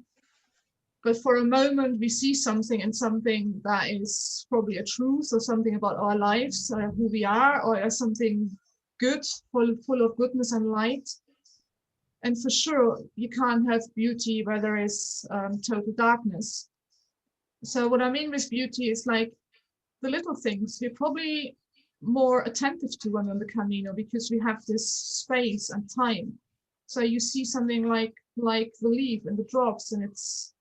But for a moment, we see something, and something that is probably a truth or something about our lives, who we are, or something good, full of goodness and light. And for sure, you can't have beauty where there is total darkness. So what I mean with beauty is like the little things we're probably more attentive to when on the Camino, because we have this space and time. So you see something like the leaf and the drops, and it's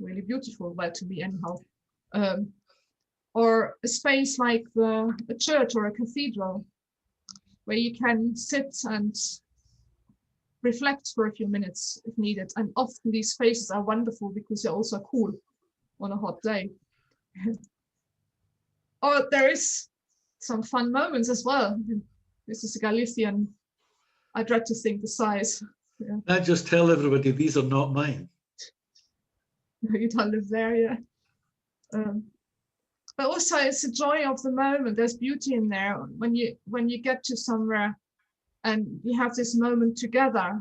really beautiful, well, to me anyhow. Or a space like a church or a cathedral, where you can sit and reflect for a few minutes if needed. And often these spaces are wonderful because they're also cool on a hot day. Or there is some fun moments as well. This is a Galician. I dread to think the size. Yeah. I just tell everybody these are not mine. You don't live there, yeah. But also it's the joy of the moment. There's beauty in there when you get to somewhere and you have this moment together.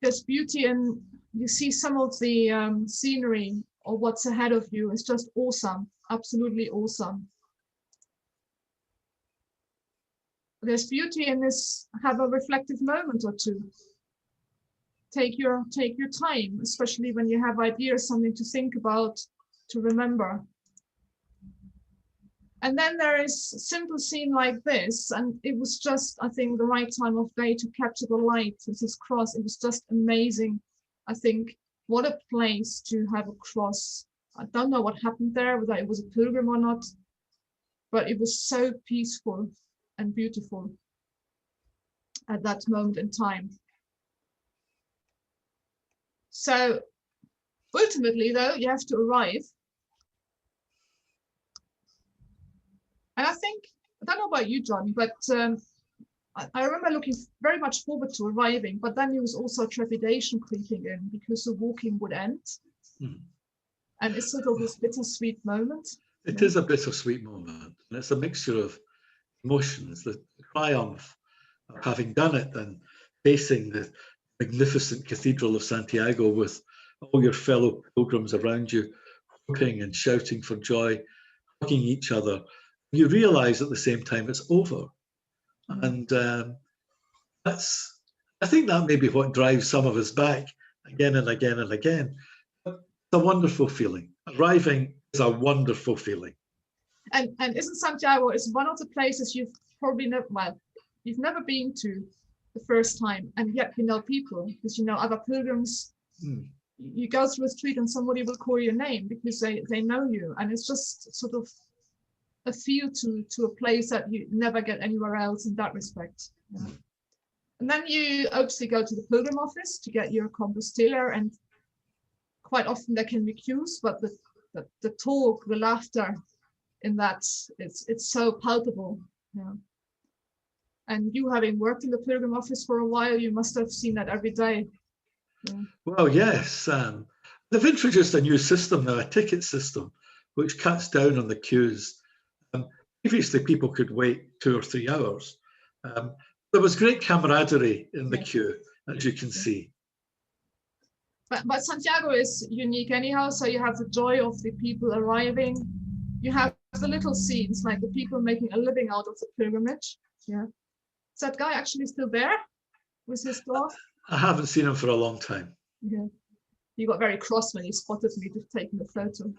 There's beauty in, you see some of the scenery or what's ahead of you. It's just awesome, absolutely awesome. There's beauty in this, have a reflective moment or two. Take your time, especially when you have ideas, something to think about, to remember. And then there is a simple scene like this, and it was just, I think, the right time of day to capture the light with this cross. It was just amazing. I think, what a place to have a cross. I don't know what happened there, whether it was a pilgrim or not, but it was so peaceful and beautiful at that moment in time. So ultimately, though, you have to arrive. And I think, I don't know about you, Johnny, but I remember looking very much forward to arriving, but then there was also trepidation creeping in because the walking would end. And it's sort of this bittersweet moment. It is a bittersweet moment. And it's a mixture of emotions, the triumph of having done it and facing the magnificent Cathedral of Santiago with all your fellow pilgrims around you, whooping and shouting for joy, hugging each other. You realize at the same time it's over. And I think that may be what drives some of us back again and again and again. It's a wonderful feeling. Arriving is a wonderful feeling. And isn't Santiago is one of the places you've probably never, well, you've never been to the first time, and yet you know people, because you know other pilgrims. You go through a street and somebody will call your name because they know you, and it's just sort of a feel to a place that you never get anywhere else in that respect. And then you obviously go to the pilgrim office to get your Compostela, and quite often there can be queues, but the talk, the laughter in that, it's so palpable. And you, having worked in the pilgrim office for a while, you must have seen that every day. Well, yes. They've introduced a new system now, a ticket system, which cuts down on the queues. Previously, people could wait 2 or 3 hours. There was great camaraderie in the queue, as you can see. But Santiago is unique anyhow, so you have the joy of the people arriving. You have the little scenes, like the people making a living out of the pilgrimage. Is that guy actually still there with his dog? I haven't seen him for a long time. He got very cross when he spotted me just taking the photo.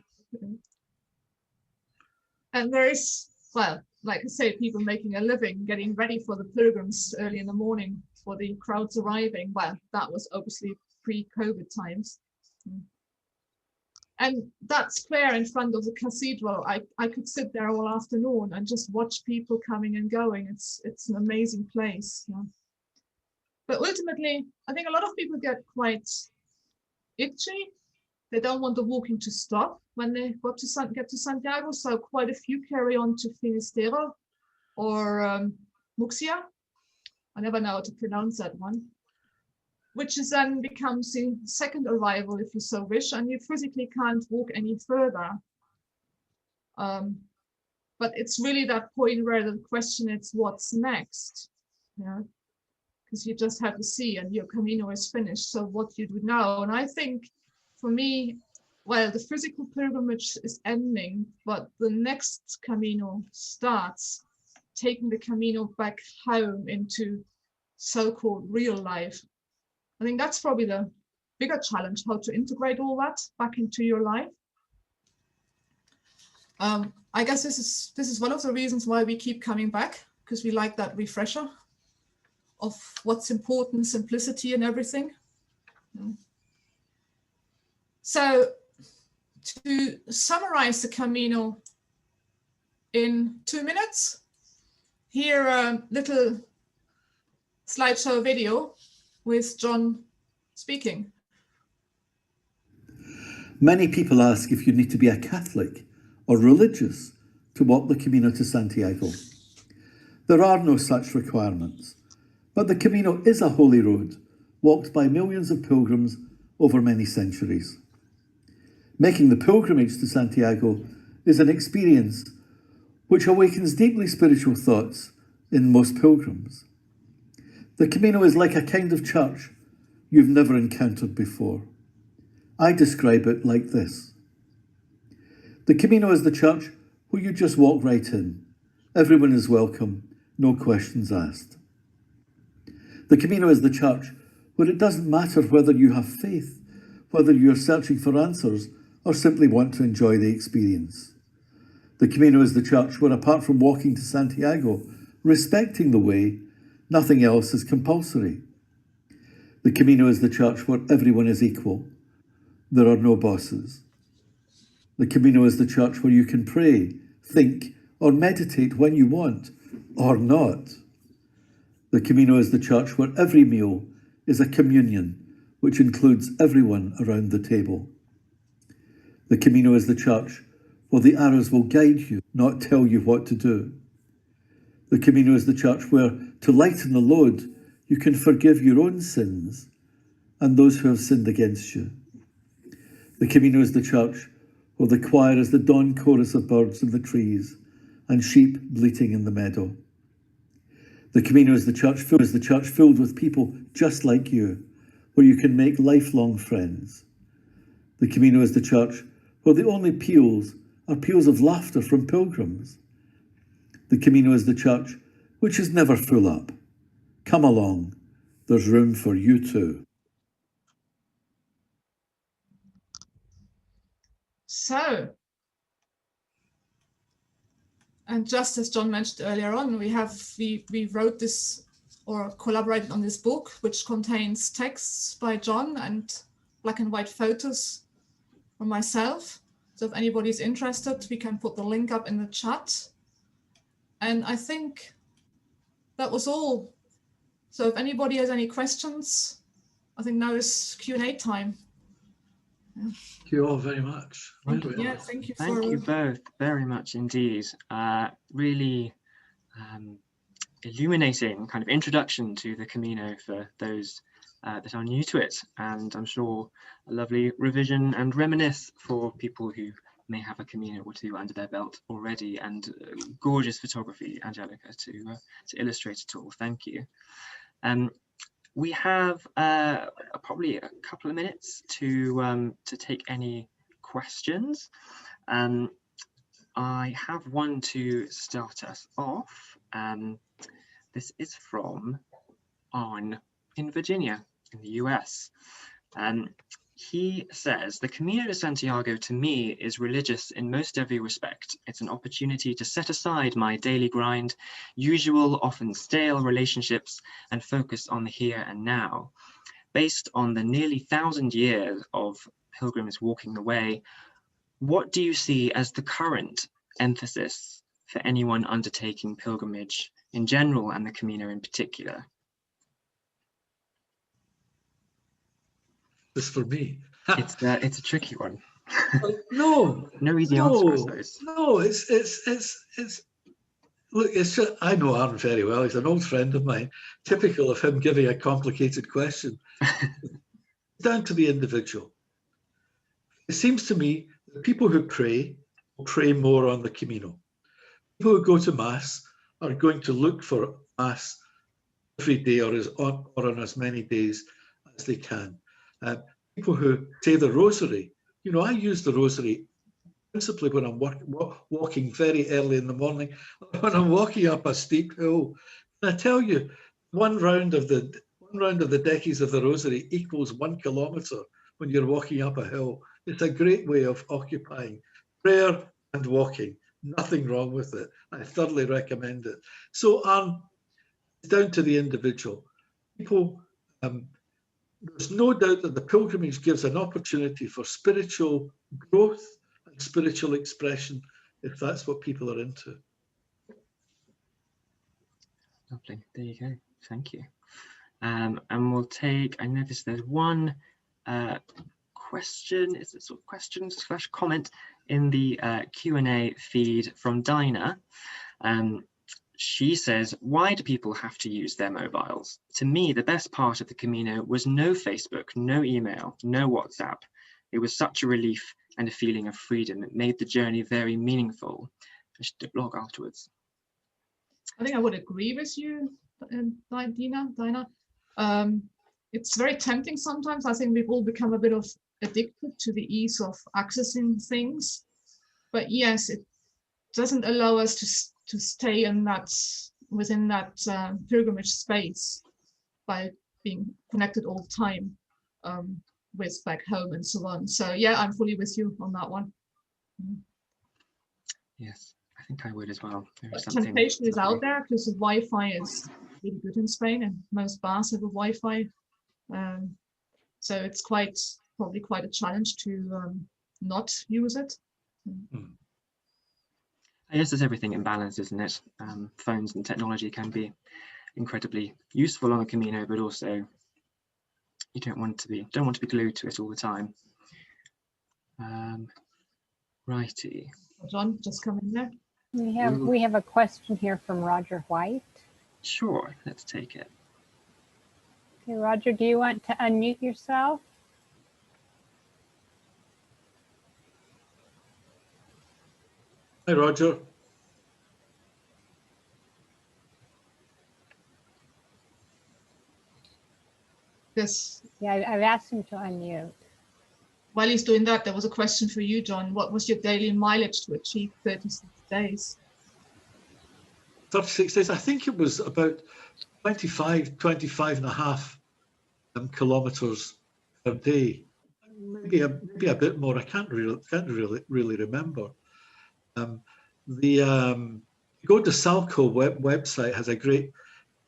And there is, well, like I say, people making a living, getting ready for the pilgrims early in the morning for the crowds arriving. Well, that was obviously pre-COVID times. And that square in front of the cathedral, I could sit there all afternoon and just watch people coming and going. It's an amazing place. But ultimately, I think a lot of people get quite itchy. They don't want the walking to stop when they get to Santiago. So quite a few carry on to Finisterre or Muxia. I never know how to pronounce that one. Which is then becomes the second arrival, if you so wish, and you physically can't walk any further. But but it's really that point where the question is, what's next? Yeah, because you just have to see, and your Camino is finished. So what you do now? And I think, for me, well, the physical pilgrimage is ending, but the next Camino starts, taking the Camino back home into so-called real life. I think that's probably the bigger challenge, how to integrate all that back into your life. I guess this is one of the reasons why we keep coming back, because we like that refresher of what's important, simplicity and everything. So to summarize the Camino in 2 minutes, here a little slideshow video with John speaking. Many people ask if you need to be a Catholic or religious to walk the Camino to Santiago. There are no such requirements, but the Camino is a holy road walked by millions of pilgrims over many centuries. Making the pilgrimage to Santiago is an experience which awakens deeply spiritual thoughts in most pilgrims. The Camino is like a kind of church you've never encountered before. I describe it like this. The Camino is the church where you just walk right in. Everyone is welcome, no questions asked. The Camino is the church where it doesn't matter whether you have faith, whether you're searching for answers, or simply want to enjoy the experience. The Camino is the church where, apart from walking to Santiago, respecting the way, nothing else is compulsory. The Camino is the church where everyone is equal. There are no bosses. The Camino is the church where you can pray, think, or meditate when you want, or not. The Camino is the church where every meal is a communion, which includes everyone around the table. The Camino is the church where the arrows will guide you, not tell you what to do. The Camino is the church where, to lighten the load, you can forgive your own sins and those who have sinned against you. The Camino is the church where the choir is the dawn chorus of birds in the trees and sheep bleating in the meadow. The Camino is the church filled with people just like you, where you can make lifelong friends. The Camino is the church where the only peals are peals of laughter from pilgrims. The Camino is the church which is never full up. Come along, there's room for you too. So, and just as John mentioned earlier on, we wrote this or collaborated on this book, which contains texts by John and black and white photos from myself. So if anybody's interested, we can put the link up in the chat. And I think that was all. So if anybody has any questions, I think now is Q&A time. Yeah. Thank you all very much. Thank you. Thank you both very much indeed. Really illuminating kind of introduction to the Camino for those that are new to it, and I'm sure a lovely revision and reminisce for people who may have a Camino or two under their belt already, and gorgeous photography, Angelika, to illustrate it all. Thank you. We have probably a couple of minutes to take any questions. I have one to start us off. This is from Arn in Virginia, in the US. He says, the Camino de Santiago to me is religious in most every respect. It's an opportunity to set aside my daily grind, usual, often stale relationships, and focus on the here and now. Based on the nearly 1,000 years of pilgrims walking the way, what do you see as the current emphasis for anyone undertaking pilgrimage in general and the Camino in particular? This for me. It's a tricky one. No easy answer, I suppose. No, it's look, it's just, I know Aaron very well. He's an old friend of mine. Typical of him giving a complicated question. Down to the individual. It seems to me that people who pray will pray more on the Camino. People who go to Mass are going to look for Mass every day or on as many days as they can. People who say the Rosary, you know, I use the Rosary principally when I'm walking very early in the morning, when I'm walking up a steep hill. And I tell you, one round of the decades of the Rosary equals 1 kilometre when you're walking up a hill. It's a great way of occupying prayer and walking. Nothing wrong with it. I thoroughly recommend it. So it's down to the individual. People, there's no doubt that the pilgrimage gives an opportunity for spiritual growth and spiritual expression, if that's what people are into. Lovely. There you go. Thank you. And we'll take, I noticed there's one question, it's a sort of question / comment in the Q&A feed from Dinah. She says, why do people have to use their mobiles? To me, the best part of the Camino was no Facebook, no email, no WhatsApp. It was such a relief and a feeling of freedom. It made the journey very meaningful. I should do a blog afterwards. I think I would agree with you, Dinah. It's very tempting sometimes. I think we've all become a bit of addicted to the ease of accessing things. But yes, it doesn't allow us to stay in within that pilgrimage space by being connected all the time with back home and so on. So yeah, I'm fully with you on that one. Yes, I think I would as well. Temptation is out there because the Wi-Fi is really good in Spain and most bars have a Wi-Fi. So it's probably quite a challenge to not use it. I guess there's everything in balance, isn't it? Phones and technology can be incredibly useful on the Camino, but also you don't want to be glued to it all the time. Righty. John, just come in there. We have a question here from Roger White. Sure, let's take it. Okay, Roger, do you want to unmute yourself? Hi, Roger. Yes. Yeah, I've asked him to unmute. While he's doing that, there was a question for you, John. What was your daily mileage to achieve 36 days? 36 days, I think it was about 25 and a half kilometres per day. Maybe a bit more. I can't really remember. The Go to Salco website has a great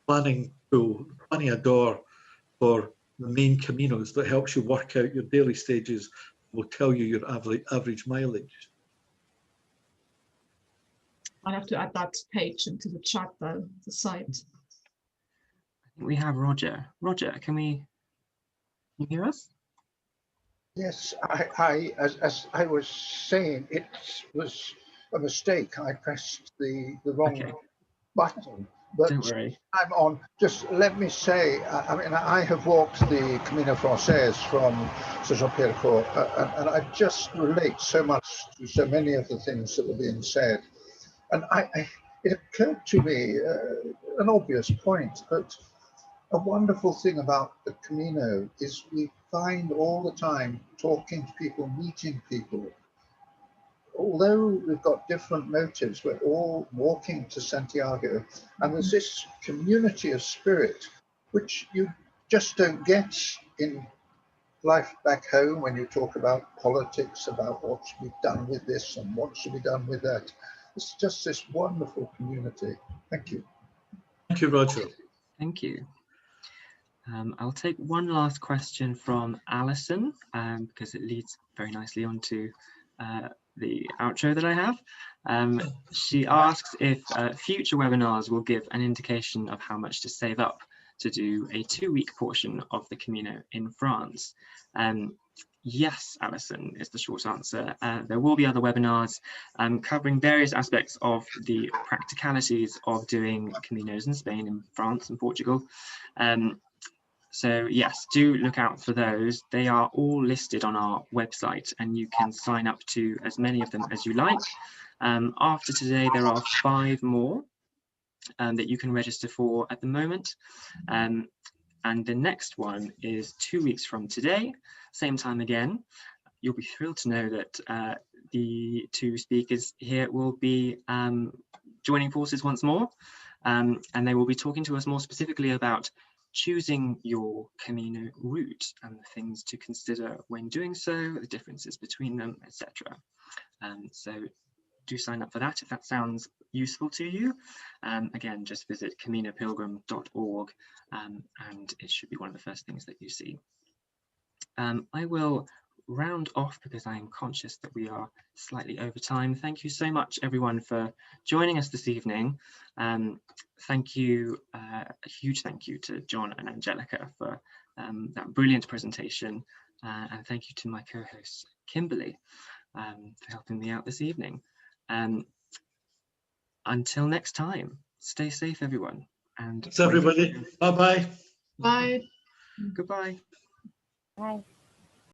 planning tool, Planeador, for the main Caminos that helps you work out your daily stages. Will tell you your average mileage. I have to add that page into the chat though, the site. I think we have Roger. Roger, can you hear us? Yes, as I was saying, it was a mistake. I pressed the wrong button. But don't worry. I'm on. Just let me say, I mean, I have walked the Camino Frances from Saint-Jean-Pied-de-Port, and I just relate so much to so many of the things that were being said. And it occurred to me, an obvious point, but a wonderful thing about the Camino is we find all the time talking to people, meeting people. Although we've got different motives, we're all walking to Santiago, and there's this community of spirit, which you just don't get in life back home when you talk about politics, about what should be done with this and what should be done with that. It's just this wonderful community. Thank you. Thank you, Roger. Thank you. I'll take one last question from Alison, because it leads very nicely onto the outro that I have. She asks if future webinars will give an indication of how much to save up to do a 2-week portion of the Camino in France. Yes, Alison, is the short answer. There will be other webinars covering various aspects of the practicalities of doing Caminos in Spain, in France and Portugal. So yes, do look out for those. They are all listed on our website and you can sign up to as many of them as you like. After today, there are 5 more that you can register for at the moment. And the next one is 2 weeks from today, same time again. You'll be thrilled to know that the 2 speakers here will be joining forces once more, and they will be talking to us more specifically about choosing your Camino route and the things to consider when doing so, the differences between them, etc. So do sign up for that if that sounds useful to you. Again, just visit caminopilgrim.org, and it should be one of the first things that you see. I will round off because I am conscious that we are slightly over time. Thank you so much, everyone, for joining us this evening. Thank you, a huge thank you to John and Angelika for that brilliant presentation, and thank you to my co-host Kimberly for helping me out this evening. Until next time, stay safe, everyone. And thanks everybody. Bye-bye. Bye. Goodbye. Bye.